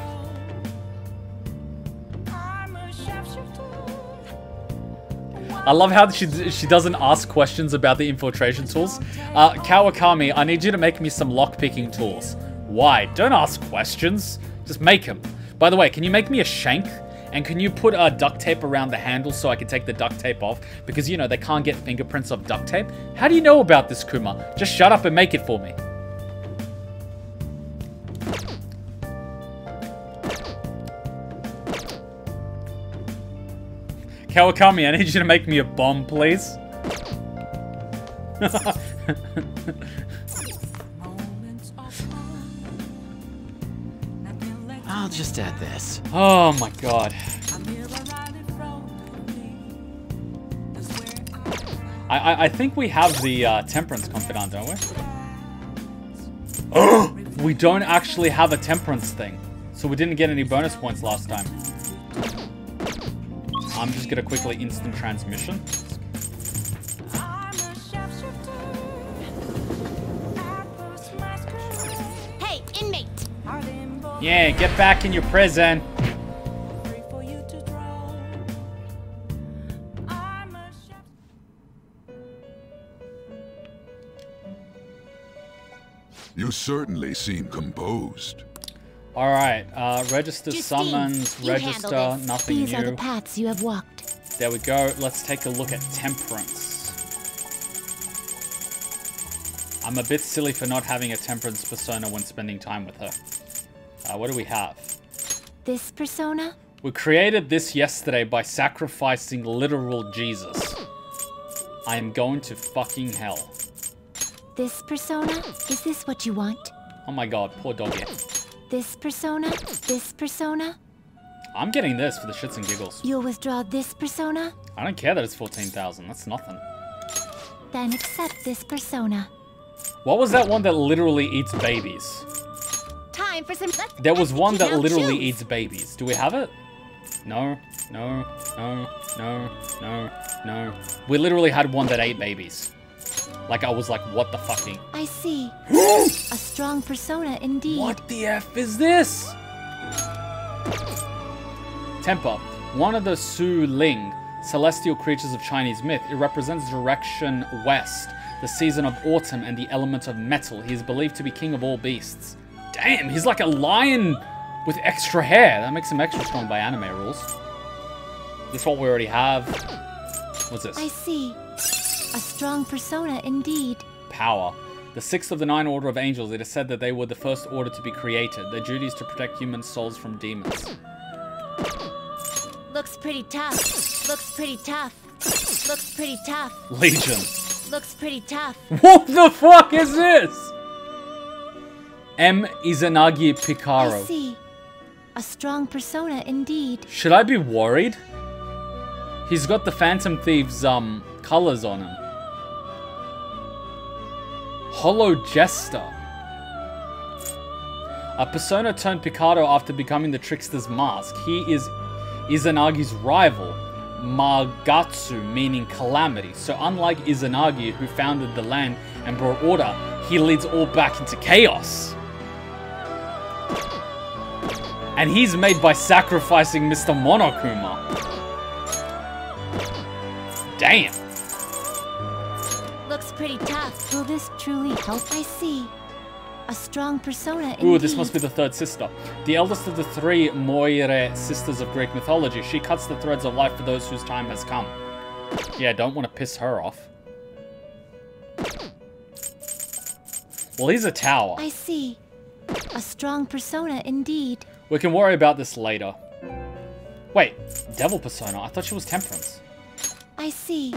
I love how she doesn't ask questions about the infiltration tools. Kawakami, I need you to make me some lockpicking tools. Why? Don't ask questions. Just make them. By the way, can you make me a shank? And can you put duct tape around the handle so I can take the duct tape off? Because, you know, they can't get fingerprints of duct tape. How do you know about this, Kuma? Just shut up and make it for me. Kawakami, I need you to make me a bomb, please. I'll just add this. Oh my god. I think we have the Temperance Confidant, don't we? We don't actually have a Temperance thing. So we didn't get any bonus points last time. I'm just gonna quickly instant transmission. Hey, inmate! Yeah, get back in your prison. You certainly seem composed. Alright, register Justine, summons, you register, handle this. nothing These are the new. paths you have walked. There we go. Let's take a look at temperance. I'm a bit silly for not having a temperance persona when spending time with her. What do we have? This persona? We created this yesterday by sacrificing literal Jesus. I am going to fucking hell. This persona? Is this what you want? Oh my god, poor doggy. This persona? This persona? I'm getting this for the shits and giggles. You'll withdraw this persona? I don't care that it's 14,000. That's nothing. Then accept this persona. What was that one that literally eats babies? Time for some. There was one that Now literally choose. eats babies. Do we have it? No, no, no, no, no, no. We literally had one that ate babies. Like, I was like, what the fucking? I see. A strong persona indeed. What the F is this? Temper. One of the Su Ling, celestial creatures of Chinese myth. It represents direction west, the season of autumn, and the element of metal. He is believed to be king of all beasts. Damn, he's like a lion with extra hair. That makes him extra strong by anime rules. This is what we already have. What's this? I see. A strong persona indeed. Power. The sixth of the 9 order of angels, it is said that they were the first order to be created. Their duty is to protect human souls from demons. Looks pretty tough. Looks pretty tough. Looks pretty tough. Legion. Looks pretty tough. What the fuck is this? M. Izanagi I Picaro. see. A strong persona indeed. Should I be worried? He's got the Phantom Thieves, colors on him. Hollow Jester. A persona turned Picardo after becoming the Trickster's mask. He is Izanagi's rival, Magatsu, meaning calamity. So unlike Izanagi, who founded the land and brought order, he leads all back into chaos. And he's made by sacrificing Mr. Monokuma. Damn. Looks pretty tough. Will this truly help? I see. A strong persona indeed. Ooh, this must be the third sister. The eldest of the 3 Moire sisters of Greek mythology. She cuts the threads of life for those whose time has come. Yeah, don't want to piss her off. Well, he's a tower. I see. A strong persona indeed. We can worry about this later. Wait, devil persona? I thought she was temperance. I see.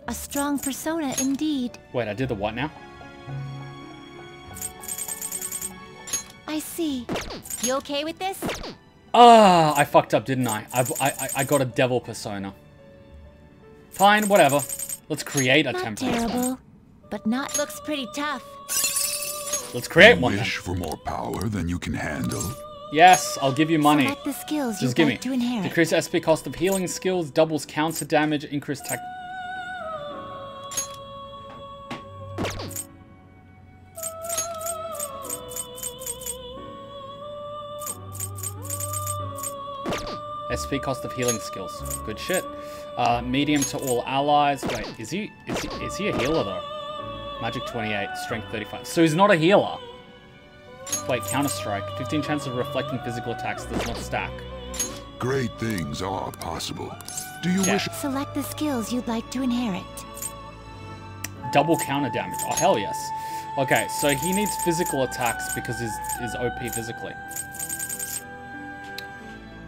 A strong persona indeed. Wait, I did the what now? I see. You okay with this? Ah, I fucked up, didn't I? I got a devil persona. Fine, whatever. Let's create a Not temperance terrible, one. but not. Looks pretty tough. Let's create You one then. wish for more power than you can handle? Yes, I'll give you money. Select the skills Just you'd give like me. to inherit. Decrease SP cost of healing skills, doubles counter damage, increase tech. SP cost of healing skills. Good shit. Medium to all allies. Wait, is he a healer though? Magic 28, strength 35. So he's not a healer. Wait, counter strike. 15 chance of reflecting physical attacks does not stack. Great things are possible. Do you Yeah. wish? Select the skills you'd like to inherit. Double counter damage. Oh, hell yes. Okay, so he needs physical attacks because he's OP physically.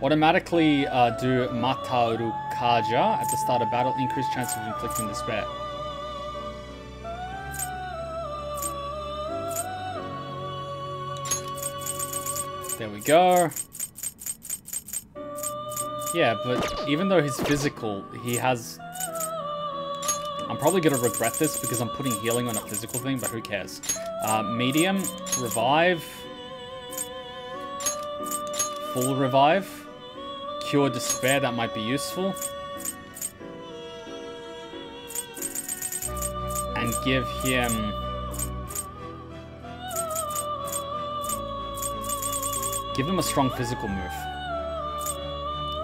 Automatically do Matarukaja at the start of battle. Increased chance of inflicting despair. There we go. Yeah, but even though he's physical, he has... I'm probably going to regret this because I'm putting healing on a physical thing, but who cares? Medium, revive. Full revive. Cure despair, that might be useful. give him... Give him a strong physical move.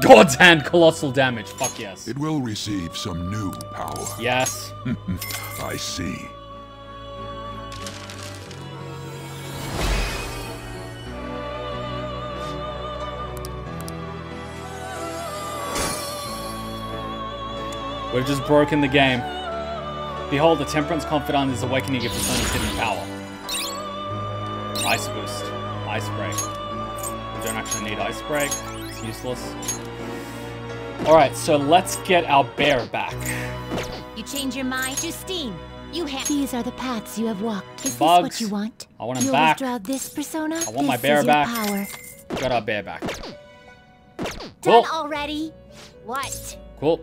God's Hand, colossal damage. Fuck yes. It will receive some new power. Yes. I see. We've just broken the game. Behold, the Temperance Confidant is awakening your persona's hidden power. Ice boost. Ice break. We don't actually need ice break. It's useless. Alright, so let's get our bear back. You change your mind, Justine. You have. These are the paths you have walked. Is Bugs. this what you want? I want him you back. Withdraw this persona. I want my bear back. Power. Got our bear back. Done Cool. already? What? Cool.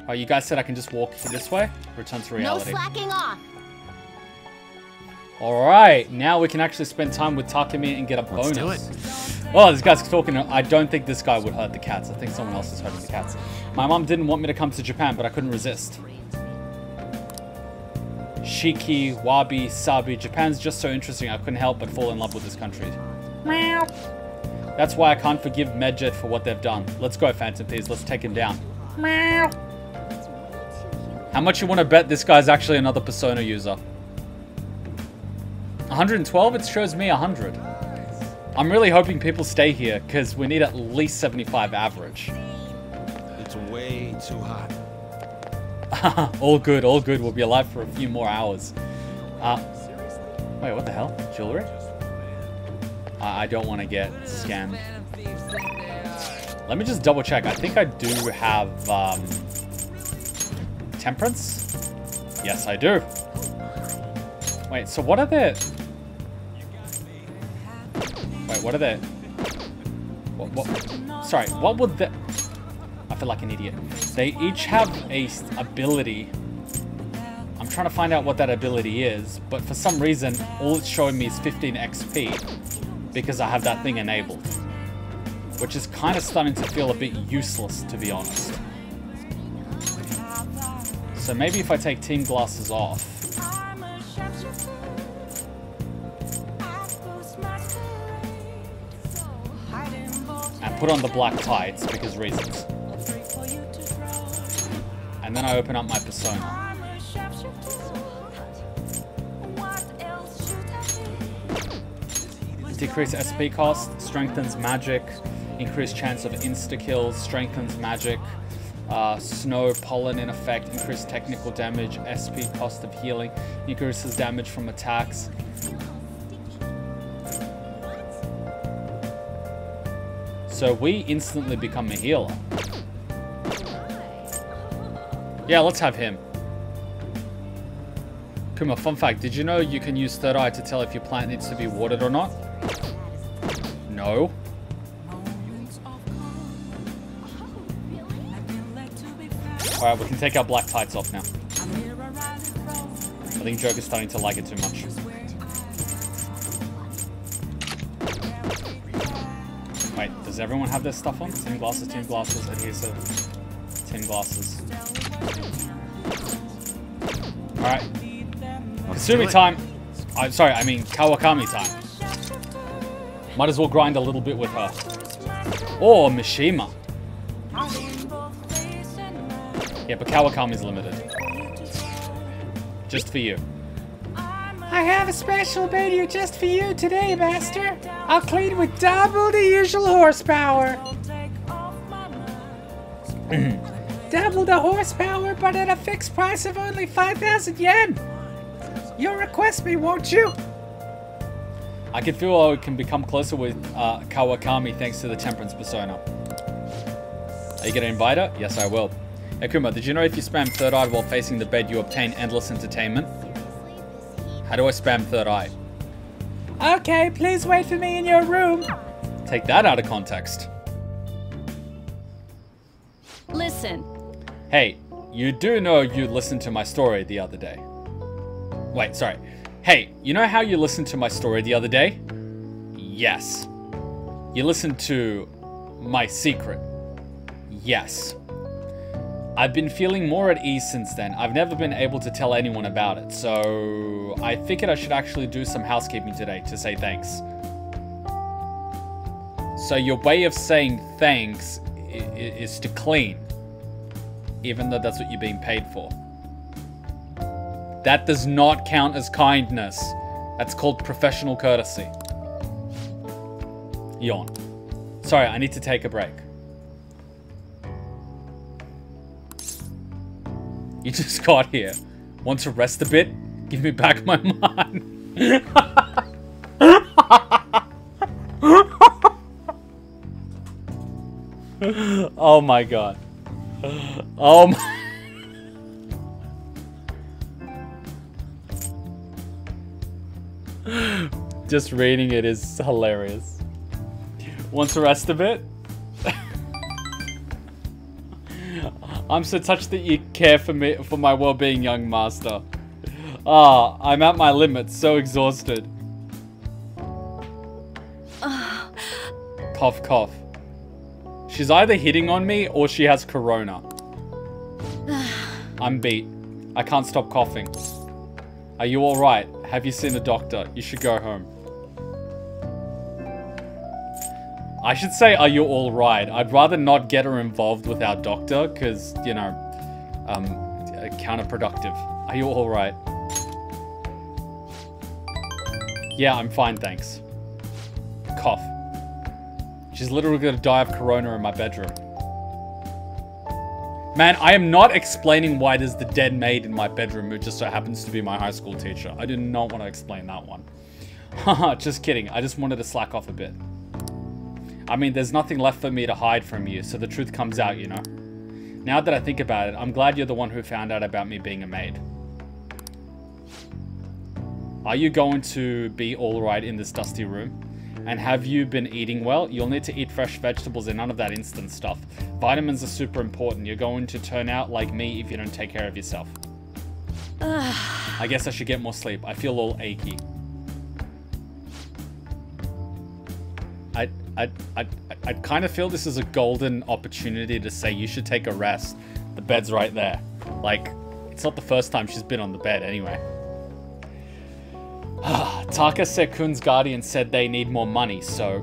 Oh, you guys said I can just walk this way? Return to reality. No slacking off. Alright, now we can actually spend time with Takemi and get a bonus. Let's do it. Oh, this guy's talking. I don't think this guy would hurt the cats. I think someone else is hurting the cats. My mom didn't want me to come to Japan, but I couldn't resist. Shiki, Wabi, Sabi. Japan's just so interesting. I couldn't help but fall in love with this country. Meow. That's why I can't forgive Medjet for what they've done. Let's go, Phantom Peas. Let's take him down. Meow. How much you want to bet this guy's actually another Persona user? 112? It shows me 100. I'm really hoping people stay here, because we need at least 75 average. It's way too hot. All good, all good. We'll be alive for a few more hours. Wait, what the hell? Jewelry? I don't want to get scammed. Let me just double check. I think I do have Temperance? Yes, I do. Wait, so what are the... Wait, what are they? What? Sorry, what would the... I feel like an idiot. They each have a ability. I'm trying to find out what that ability is, but for some reason, all it's showing me is 15 XP because I have that thing enabled. Which is kind of starting to feel a bit useless, to be honest. So maybe if I take Team Glasses off... and put on the black tights, because reasons. And then I open up my persona. Decrease SP cost, strengthens magic, increased chance of insta-kills, strengthens magic, snow, pollen in effect, increased technical damage, SP cost of healing, increases damage from attacks. So we instantly become a healer. Yeah, let's have him. Kuma, fun fact, did you know you can use Third Eye to tell if your plant needs to be watered or not? No. Alright, we can take our black tights off now. I think Joker's starting to like it too much. Wait, does everyone have their stuff on? Tin glasses, adhesive, tin glasses. Alright. Kasumi time. I'm sorry, I mean Kawakami time. Might as well grind a little bit with her. Or Mishima. Yeah, but Kawakami's limited. Just for you. I have a special menu just for you today, Master. I'll clean with double the usual horsepower. Double the horsepower, but at a fixed price of only 5,000 yen. You'll request me, won't you? I can feel I can become closer with Kawakami thanks to the Temperance persona. Are you gonna invite her? Yes, I will. Hey Kuma, did you know if you spam Third Eye while facing the bed, you obtain endless entertainment? How do I spam Third Eye? Okay, please wait for me in your room. Take that out of context. Listen. Hey, you do know you listened to my story the other day. Wait, sorry. Hey, you know how you listened to my story the other day? Yes. You listened to my secret. Yes. I've been feeling more at ease since then. I've never been able to tell anyone about it, so I figured I should actually do some housekeeping today to say thanks. So your way of saying thanks is to clean, even though that's what you're being paid for. That does not count as kindness. That's called professional courtesy. Yawn. Sorry, I need to take a break. You just got here. Want to rest a bit? Give me back my mind. Oh my god. Oh my... Just reading it is hilarious. Want to rest a bit? I'm so touched that you care for me, for my well-being, young master. Ah, I'm at my limit, so exhausted. Cough, cough. She's either hitting on me or she has corona. I'm beat. I can't stop coughing. Are you alright? Have you seen a doctor? You should go home. I should say, are you alright? I'd rather not get her involved with our doctor, because, you know, counterproductive. Are you alright? Yeah, I'm fine, thanks. Cough. She's literally gonna die of corona in my bedroom. Man, I am not explaining why there's the dead maid in my bedroom who just so happens to be my high school teacher. I do not want to explain that one. Haha, just kidding. I just wanted to slack off a bit. I mean, there's nothing left for me to hide from you, so the truth comes out, you know? Now that I think about it, I'm glad you're the one who found out about me being a maid. Are you going to be alright in this dusty room? And have you been eating well? You'll need to eat fresh vegetables and none of that instant stuff. Vitamins are super important. You're going to turn out like me if you don't take care of yourself. I guess I should get more sleep. I feel all achy. I kind of feel this is a golden opportunity to say you should take a rest. The bed's right there. Like, it's not the first time she's been on the bed anyway. Taka Sekun's guardian said they need more money, so...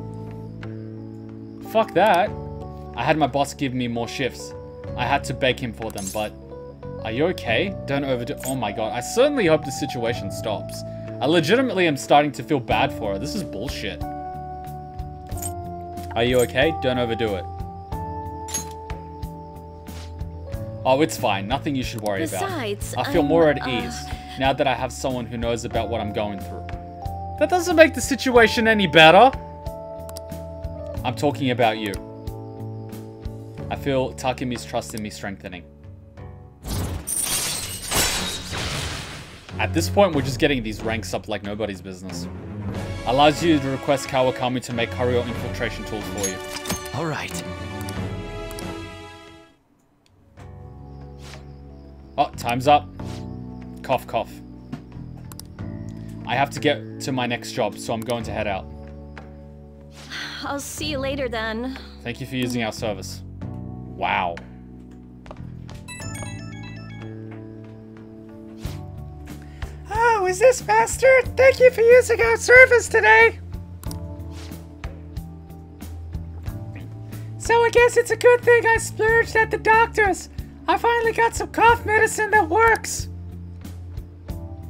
Fuck that. I had my boss give me more shifts. I had to beg him for them, but... Are you okay? Don't overdo... Oh my god, I certainly hope the situation stops. I legitimately am starting to feel bad for her. This is bullshit. Are you okay? Don't overdo it. Oh, it's fine. Nothing you should worry about. I feel more at ease now that I have someone who knows about what I'm going through. That doesn't make the situation any better. I'm talking about you. I feel Takemi's trust in me strengthening. At this point, we're just getting these ranks up like nobody's business. Allows you to request Kawakami to make Haruo infiltration tools for you. All right. Oh, time's up. Cough, cough. I have to get to my next job, so I'm going to head out. I'll see you later then. Thank you for using our service. Wow. Oh, is this Master? Thank you for using our service today. So I guess it's a good thing I splurged at the doctor's. I finally got some cough medicine that works.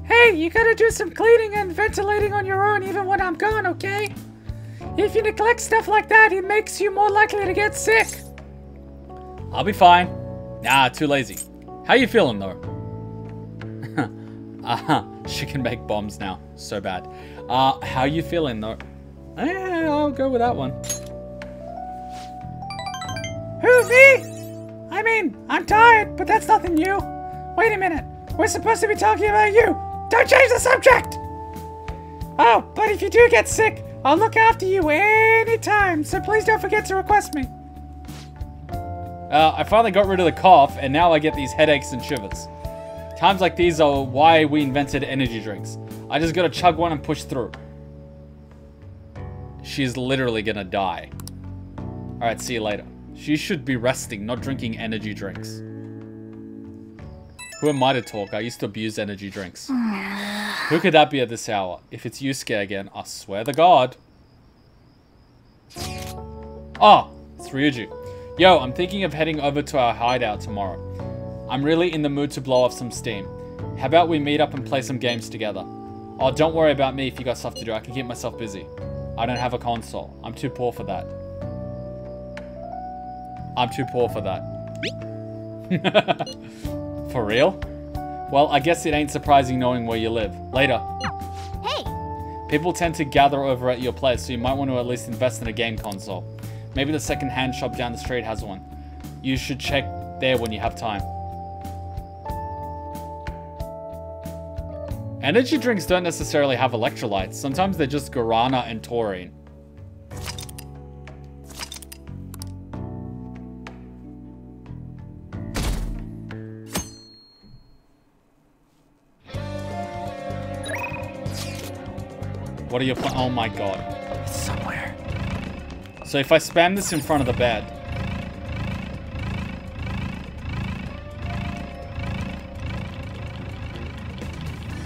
Hey, you gotta do some cleaning and ventilating on your own even when I'm gone, okay? If you neglect stuff like that, it makes you more likely to get sick. I'll be fine. Nah, too lazy. How you feeling though? She can make bombs now. So bad. How you feeling though? I'll go with that one. Who, me? I mean, I'm tired, but that's nothing new. Wait a minute. We're supposed to be talking about you. Don't change the subject! Oh, but if you do get sick, I'll look after you anytime, so please don't forget to request me. I finally got rid of the cough, and now I get these headaches and shivers. Times like these are why we invented energy drinks. I just gotta chug one and push through. She's literally gonna die. Alright, see you later. She should be resting, not drinking energy drinks. Who am I to talk? I used to abuse energy drinks. Who could that be at this hour? If it's Yusuke again, I swear to God. Oh, it's Ryuji. Yo, I'm thinking of heading over to our hideout tomorrow. I'm really in the mood to blow off some steam. How about we meet up and play some games together? Oh, don't worry about me if you got stuff to do. I can keep myself busy. I don't have a console. I'm too poor for that. I'm too poor for that. For real? Well, I guess it ain't surprising knowing where you live. Later. Hey! People tend to gather over at your place, so you might want to at least invest in a game console. Maybe the second-hand shop down the street has one. You should check there when you have time. Energy drinks don't necessarily have electrolytes. Sometimes they're just guarana and taurine. What are your plans? Oh my god. It's somewhere. So if I spam this in front of the bed.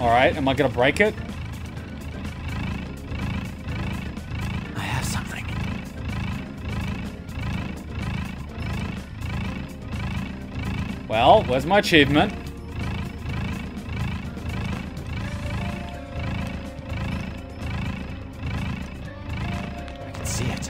Alright, am I gonna break it? I have something. Well, where's my achievement? I can see it.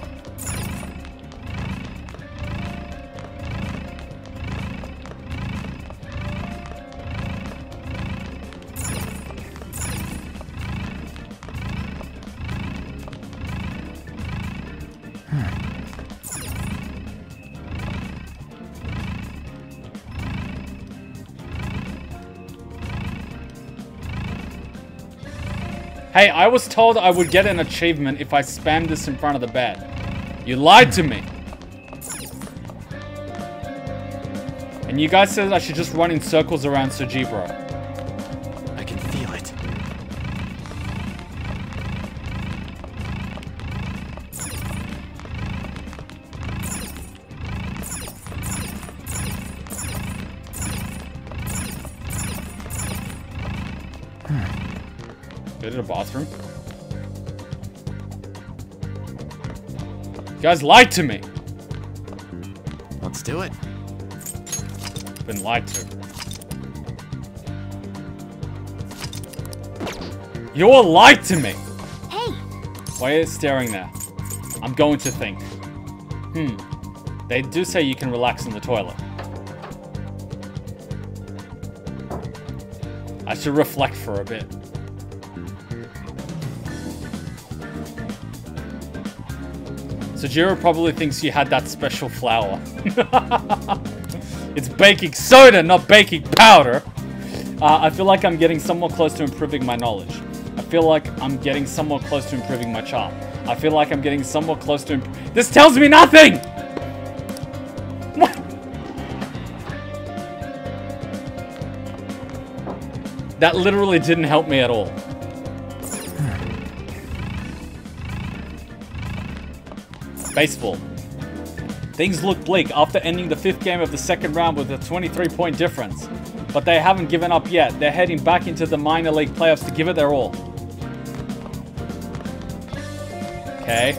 Hey, I was told I would get an achievement if I spammed this in front of the bed. You lied to me. And you guys said I should just run in circles around Sojibro. I can feel it. Go to the bathroom. You guys lied to me. Let's do it. Been lied to. You all lied to me. Hey! Why are you staring there? I'm going to think. They do say you can relax in the toilet. I should reflect for a bit. Sojiro probably thinks you had that special flour. It's baking soda, not baking powder. I feel like I'm getting somewhat close to improving my knowledge. I feel like I'm getting somewhat close to improving my charm. I feel like I'm getting somewhat close to This tells me nothing! What? That literally didn't help me at all. Baseball. Things look bleak after ending the 5th game of the 2nd round with a 23-point difference. But they haven't given up yet. They're heading back into the minor league playoffs to give it their all. Okay.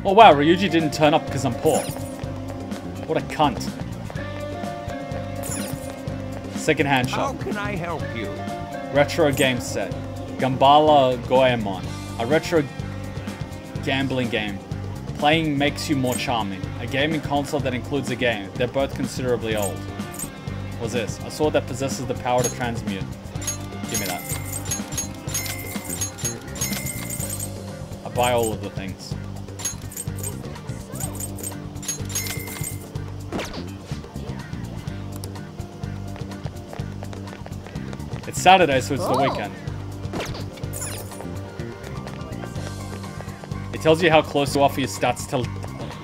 Oh wow, Ryuji didn't turn up because I'm poor. What a cunt. Second-hand shop. How can I help you? Retro game set. Gambala Goemon. A retro gambling game. Playing makes you more charming. A gaming console that includes a game. They're both considerably old. What's this? A sword that possesses the power to transmute. Give me that. I buy all of the things. It's Saturday, so it's the weekend. It tells you how close you are for your stats to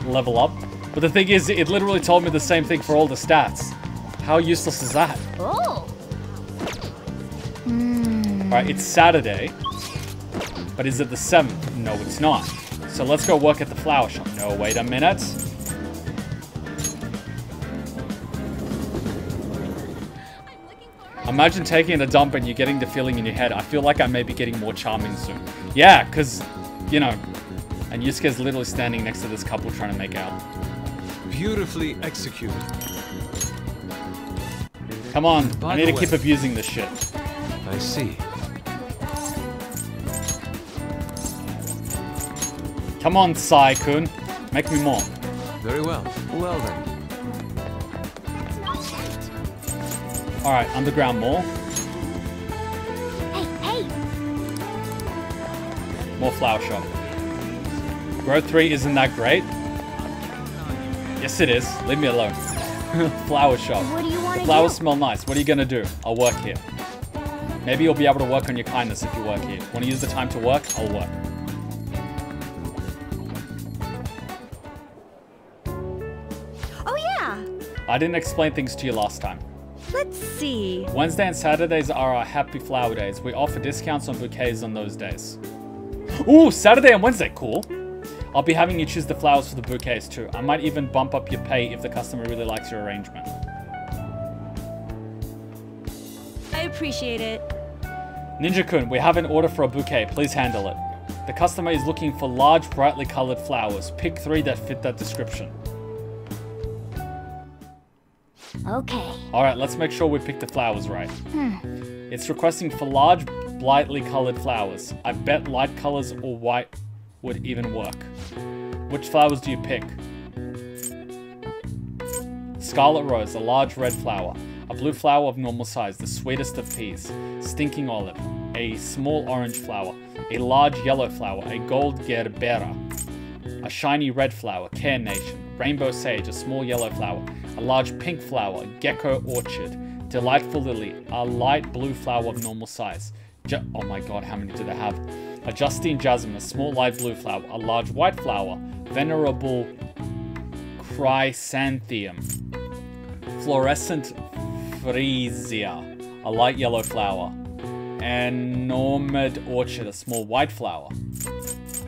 level up. But the thing is, it literally told me the same thing for all the stats. How useless is that? Oh! Alright, it's Saturday. But is it the 7th? No, it's not. So let's go work at the flower shop. No, wait a minute. Imagine taking a dump and you're getting the feeling in your head, I feel like I may be getting more charming soon. Yeah, because, you know, and Yusuke's literally standing next to this couple trying to make out. Beautifully executed. Come on, By I need the to way- keep abusing this shit. I see. Come on, Sai-kun. Make me more. Very well. Well then. Alright, underground mall. Hey, hey! More flower shop. Growth 3 isn't that great? Yes it is. Leave me alone. Flower shop. What do you want The to flowers do? smell nice. What are you gonna do? I'll work here. Maybe you'll be able to work on your kindness if you work here. Want to use the time to work? I'll work. Oh yeah. I didn't explain things to you last time. Let's see. Wednesday and Saturdays are our happy flower days. We offer discounts on bouquets on those days. Ooh, Saturday and Wednesday, cool. I'll be having you choose the flowers for the bouquets too. I might even bump up your pay if the customer really likes your arrangement. I appreciate it. Ninja-kun, we have an order for a bouquet. Please handle it. The customer is looking for large, brightly colored flowers. Pick 3 that fit that description. Okay. Alright, let's make sure we pick the flowers right. It's requesting for large, brightly colored flowers. I bet light colors or white would even work. Which flowers do you pick? Scarlet rose, a large red flower. A blue flower of normal size, the sweetest of peas. Stinking olive, a small orange flower. A large yellow flower, a gold gerbera. A shiny red flower, carnation. Rainbow sage, a small yellow flower. A large pink flower, gecko orchid. Delightful lily, a light blue flower of normal size. Oh my god, how many do they have? A Justine jasmine, a small light blue flower. A large white flower, venerable chrysanthemum. Fluorescent freesia, a light yellow flower. And Normid orchid, a small white flower.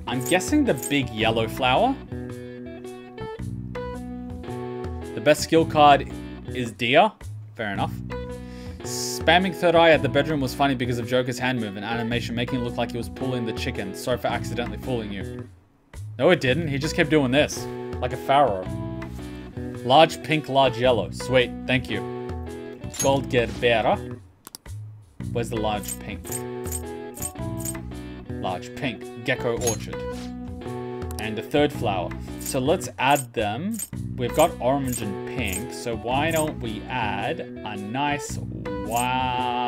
I'm guessing the big yellow flower. The best skill card is Dia. Fair enough. Spamming third eye at the bedroom was funny because of Joker's hand move and animation, making it look like he was pulling the chicken. Sorry for accidentally fooling you. No, it didn't. He just kept doing this. Like a pharaoh. Large pink, large yellow. Sweet. Thank you. Gold gerbera. Where's the large pink? Large pink. Gecko orchid. And the third flower. So let's add them. We've got orange and pink. So why don't we add a nice white.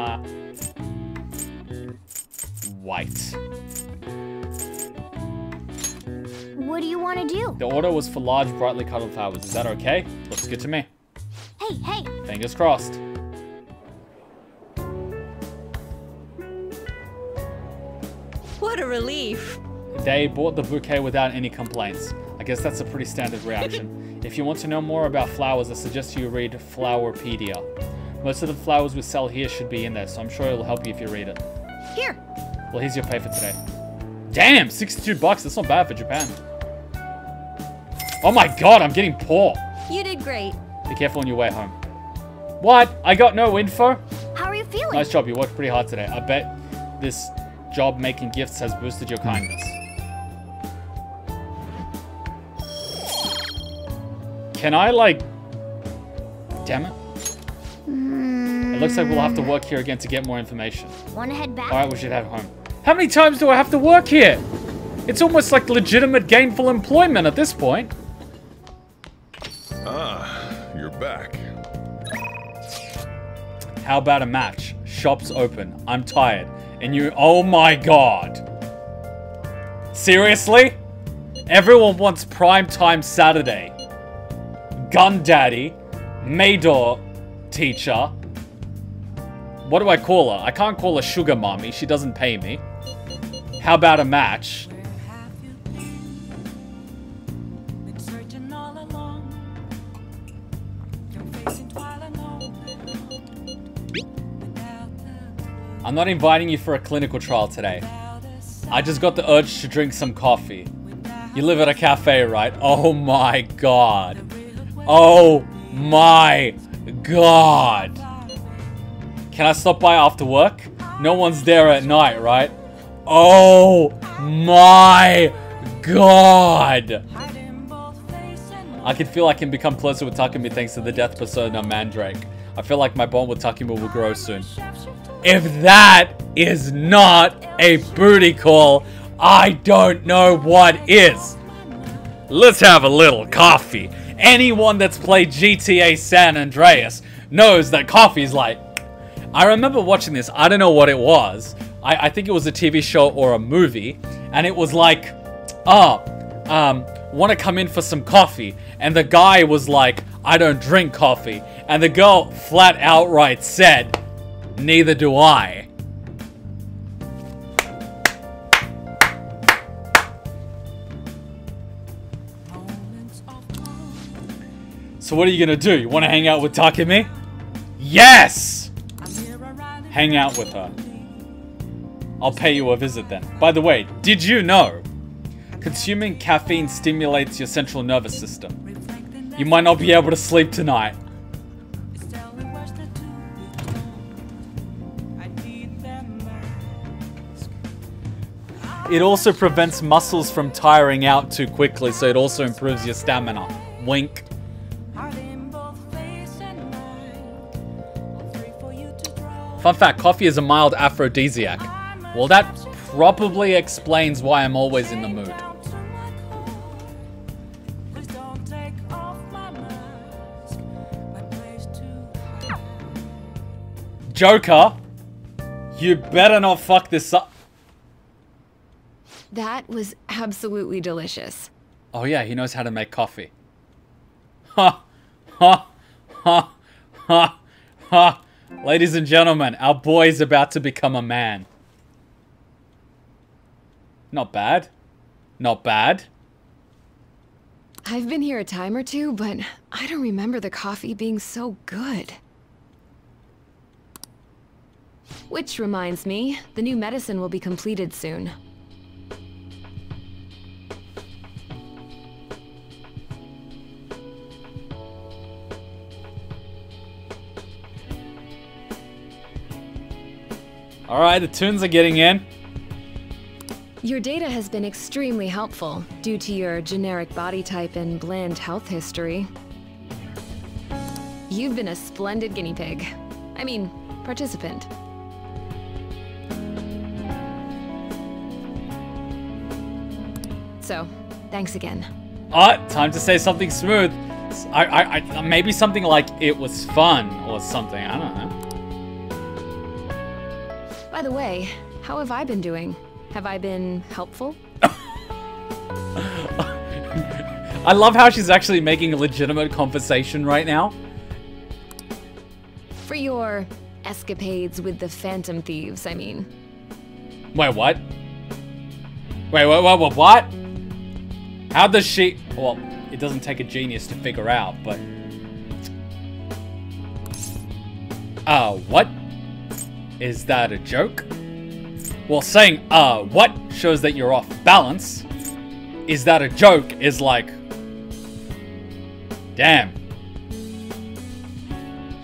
What do you want to do? The order was for large, brightly colored flowers. Is that okay? Looks good to me. Hey, hey! Fingers crossed. What a relief. They bought the bouquet without any complaints. I guess that's a pretty standard reaction. If you want to know more about flowers, I suggest you read Flowerpedia. Most of the flowers we sell here should be in there, so I'm sure it'll help you if you read it. Here. Well, here's your pay for today. Damn, 62 bucks. That's not bad for Japan. Oh my god, I'm getting poor. You did great. Be careful on your way home. What? I got no info? How are you feeling? Nice job. You worked pretty hard today. I bet this job making gifts has boosted your kindness. Can I, like... Damn it. It looks like we'll have to work here again to get more information. Want to head back? Alright, we should head home. How many times do I have to work here? It's almost like legitimate gainful employment at this point. Ah, you're back. How about a match? Shop's open. I'm tired. And you... Oh my god. Seriously? Everyone wants primetime Saturday. Gun Daddy. Maidor teacher. What do I call her? I can't call her Sugar Mommy. She doesn't pay me. How about a match? I'm not inviting you for a clinical trial today. I just got the urge to drink some coffee. You live at a cafe, right? Oh my god. Oh my god. Can I stop by after work? No one's there at night, right? Oh my god! I can feel I can become closer with Takemi thanks to the death persona Mandrake. I feel like my bond with Takemi will grow soon. If that is not a booty call, I don't know what is. Let's have a little coffee. Anyone that's played GTA San Andreas knows that coffee's like... I remember watching this, I don't know what it was. I think it was a TV show or a movie. And it was like, want to come in for some coffee? And the guy was like, I don't drink coffee. And the girl flat outright said, neither do I. So what are you gonna do? You want to hang out with Takemi? Yes! Hang out with her. I'll pay you a visit then. By the way, did you know consuming caffeine stimulates your central nervous system? You might not be able to sleep tonight. It also prevents muscles from tiring out too quickly, so it also improves your stamina. Wink. Fun fact, coffee is a mild aphrodisiac. Well, that probably explains why I'm always in the mood. Joker, you better not fuck this up. That was absolutely delicious. Oh yeah, he knows how to make coffee. Ha, ha, ha, ha, ha. Ladies and gentlemen, our boy's about to become a man. Not bad. Not bad. I've been here a time or two, but I don't remember the coffee being so good. Which reminds me, the new medicine will be completed soon. Alright, the tunes are getting in. Your data has been extremely helpful due to your generic body type and bland health history. You've been a splendid guinea pig. I mean, participant. So, thanks again. Time to say something smooth. Maybe something like it was fun or something, I don't know. By the way, how have I been doing? Have I been helpful? I love how she's actually making a legitimate conversation right now. For your escapades with the Phantom Thieves, I mean. Wait, what? Wait, what? How does she... Well, it doesn't take a genius to figure out, but... What? Is that a joke? Well, saying, what shows that you're off balance. Is that a joke is like... Damn.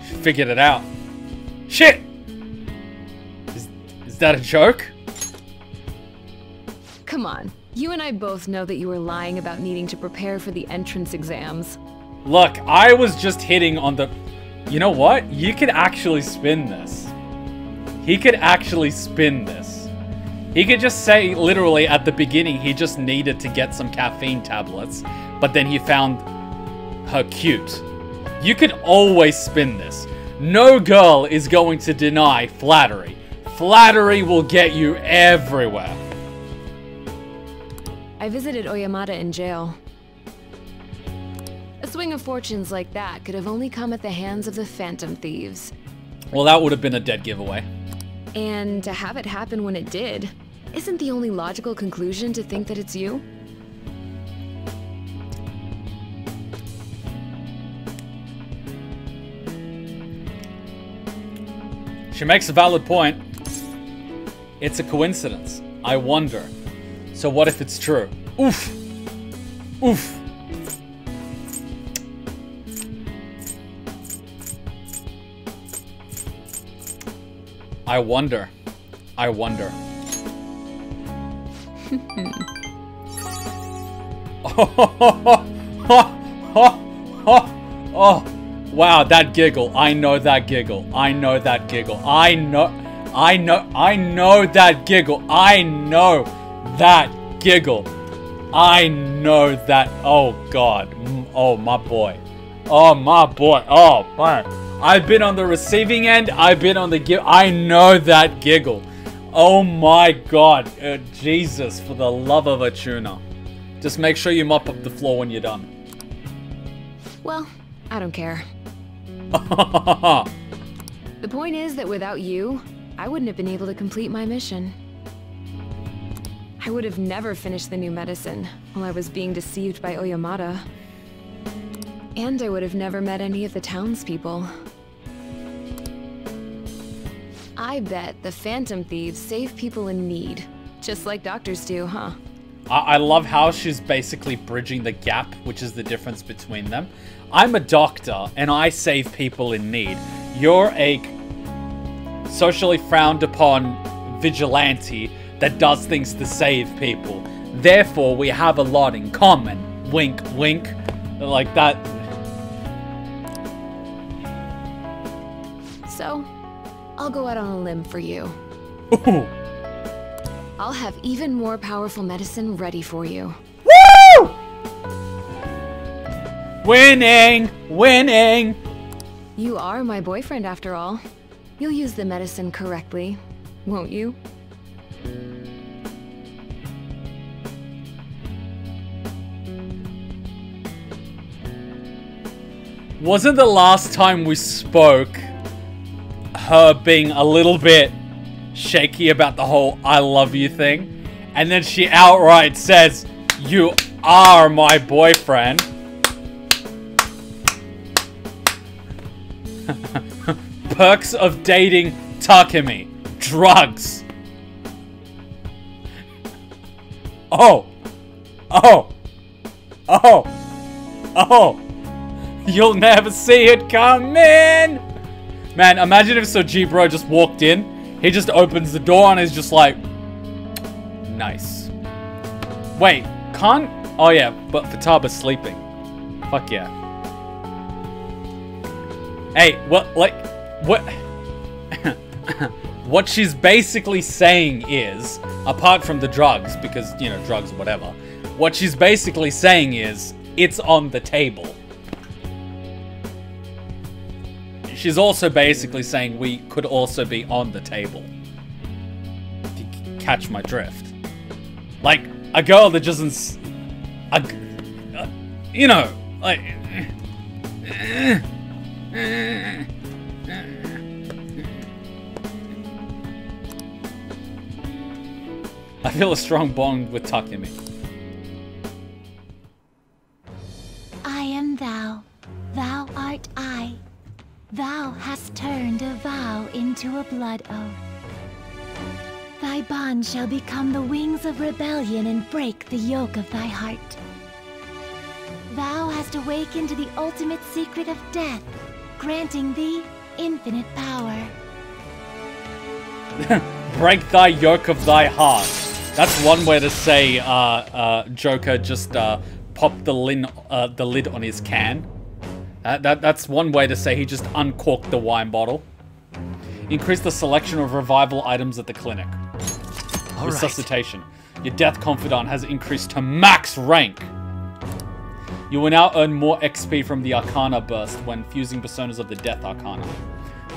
She figured it out. Shit! Is that a joke? Come on. You and I both know that you were lying about needing to prepare for the entrance exams. Look, I was just hitting on the... You know what? You could actually spin this. He could actually spin this. He could just say, literally, at the beginning, he just needed to get some caffeine tablets, but then he found her cute. You could always spin this. No girl is going to deny flattery. Flattery will get you everywhere. I visited Oyamada in jail. A swing of fortunes like that could have only come at the hands of the Phantom Thieves. Well, that would have been a dead giveaway. And to have it happen when it did, isn't the only logical conclusion to think that it's you? She makes a valid point. It's a coincidence. I wonder. So what if it's true? Oof. Oof. I wonder. I wonder. Oh, wow, that giggle. I know that giggle. I know that giggle. I know that giggle. I know that giggle. I know that. Oh, God. Oh, my boy. Oh, my boy. Oh, man. I've been on the receiving end. I've been on the give. I know that giggle. Oh, my God. Jesus, for the love of a tuna. Just make sure you mop up the floor when you're done. Well, I don't care. The point is that without you, I wouldn't have been able to complete my mission. I would have never finished the new medicine while I was being deceived by Oyamata. And I would have never met any of the townspeople. I bet the Phantom Thieves save people in need, just like doctors do, huh? I love how she's basically bridging the gap, which is the difference between them. I'm a doctor, and I save people in need. You're a socially frowned upon vigilante that does things to save people. Therefore, we have a lot in common. Wink, wink. Like that. So, I'll go out on a limb for you. Ooh. I'll have even more powerful medicine ready for you. Woo! Winning! Winning! You are my boyfriend after all. You'll use the medicine correctly, won't you? Wasn't the last time we spoke her being a little bit shaky about the whole I love you thing? And then she outright says, you are my boyfriend. Perks of dating Takemi. Drugs. Oh. Oh. Oh. Oh. You'll never see it coming. Man, imagine if Sojibro just walked in. He just opens the door and is just like, nice. Wait, can't? Oh yeah, but Futaba's sleeping. Fuck yeah. Hey, what, like, what? What she's basically saying is, apart from the drugs, because, you know, drugs, whatever. What she's basically saying is, it's on the table. She's also basically saying we could also be on the table. If you catch my drift. Like, a girl that doesn't... you know, like... I feel a strong bond with Takemi. I am thou, thou art I. Thou hast turned a vow into a blood oath. Thy bond shall become the wings of rebellion and break the yoke of thy heart. Thou hast awakened to the ultimate secret of death, granting thee infinite power. Break thy yoke of thy heart. That's one way to say Joker just popped the lid on his can. That's one way to say he just uncorked the wine bottle. Increase the selection of revival items at the clinic. All Resuscitation. Right. Your Death Confidant has increased to max rank. You will now earn more XP from the Arcana burst when fusing personas of the Death Arcana.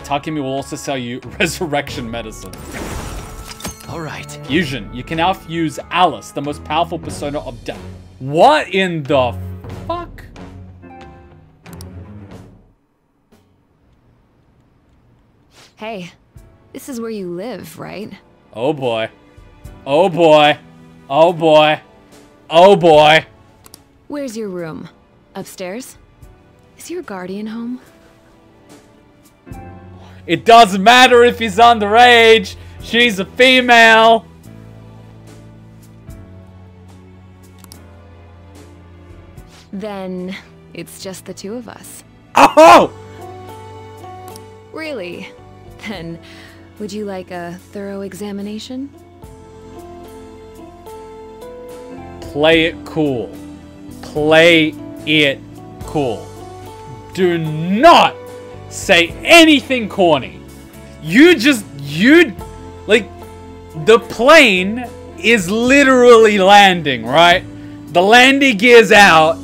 Takemi will also sell you Resurrection Medicine. Alright. Fusion. You can now fuse Alice, the most powerful persona of Death. What in the fuck? Hey, this is where you live, right? Oh boy. Oh boy. Oh boy. Oh boy. Where's your room? Upstairs? Is your guardian home? It doesn't matter if he's underage. She's a female. Then it's just the two of us. Oh! Really? Then Would you like a thorough examination? Play it cool. Play it cool. Do not say anything corny. Like, the plane is literally landing, right? The landing gear's out.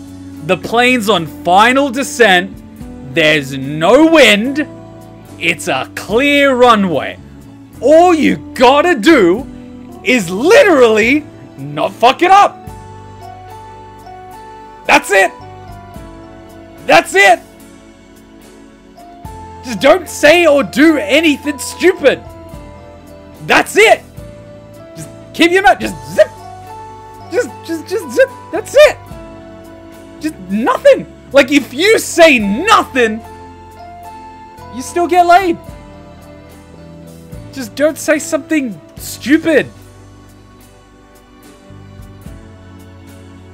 The plane's on final descent. There's no wind. It's a clear runway. All you gotta do is literally not fuck it up. That's it. That's it. Just don't say or do anything stupid. That's it. Just keep your mouth. Just zip. Just zip. That's it. Just nothing. Like, if you say nothing, you still get laid. Just don't say something stupid.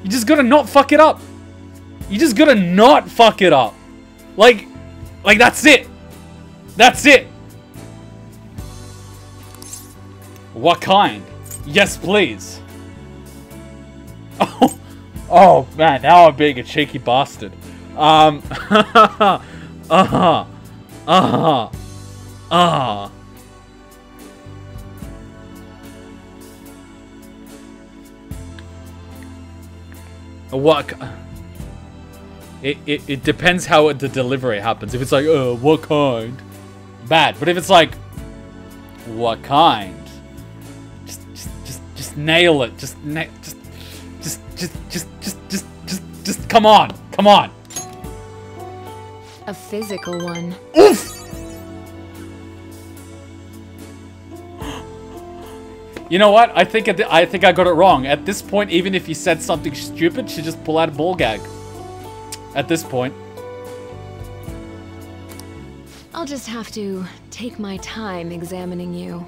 You just gotta not fuck it up. You just gotta not fuck it up. Like that's it. That's it. What kind? Yes, please. Oh man, now I'm being a cheeky bastard. What? It depends how the delivery happens. If it's like, what kind? Bad. But if it's like, what kind? Just nail it. Just come on. Come on. A physical one. Oof! You know what? I think I got it wrong. At this point, even if you said something stupid, she just pull out a ball gag. At this point. I'll just have to take my time examining you.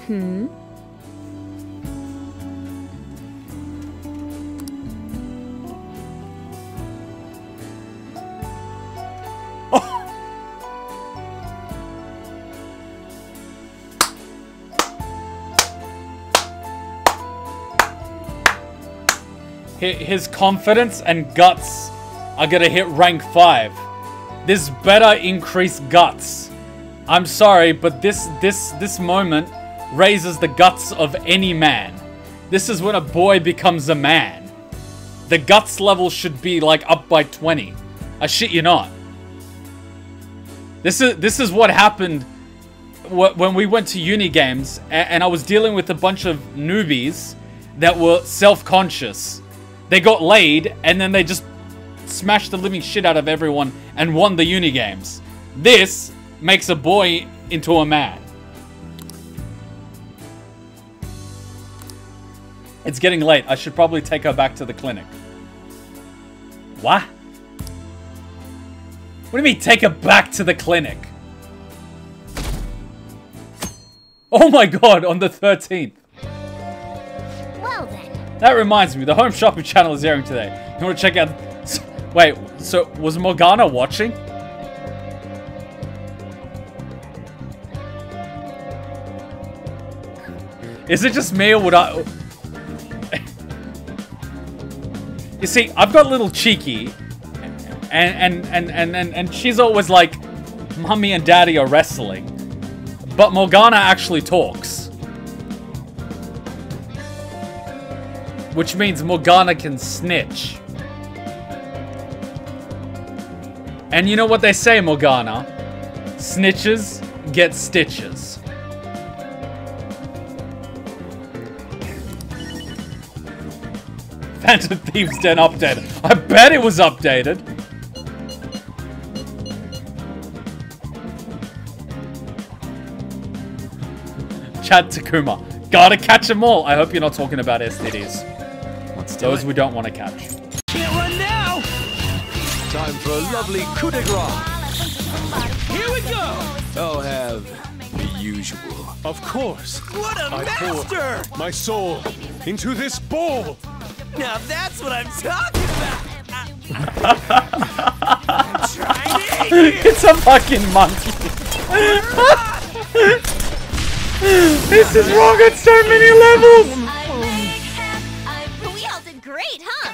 Hmm? His confidence and guts are gonna hit rank 5. This better increase guts. I'm sorry, but this moment raises the guts of any man. This is when a boy becomes a man. The guts level should be like up by 20. I shit you not. This is what happened when we went to uni games and I was dealing with a bunch of newbies that were self-conscious. They got laid, and then they just smashed the living shit out of everyone and won the uni games. This makes a boy into a man. It's getting late. I should probably take her back to the clinic. What? What do you mean, take her back to the clinic? Oh my god, on the 13th. Well then. That reminds me, the home shopping channel is airing today. You want to check out... Wait, so was Morgana watching? Is it just me or would I... You see, I've got a little cheeky. And she's always like, Mummy and Daddy are wrestling. But Morgana actually talks. Which means Morgana can snitch. And you know what they say, Morgana? Snitches get stitches. Phantom Thieves Den updated. I bet it was updated. Chad Takuma. Gotta catch them all. I hope you're not talking about STDs. Those we don't want to catch. Can't run now! Time for a lovely coup de grace. Here we go! I'll have the usual. Of course. What a I master! pour my soul into this bowl. Now that's what I'm talking about. I'm trying to eat you. It's a fucking monkey. This is wrong at so many levels. We all did great, huh?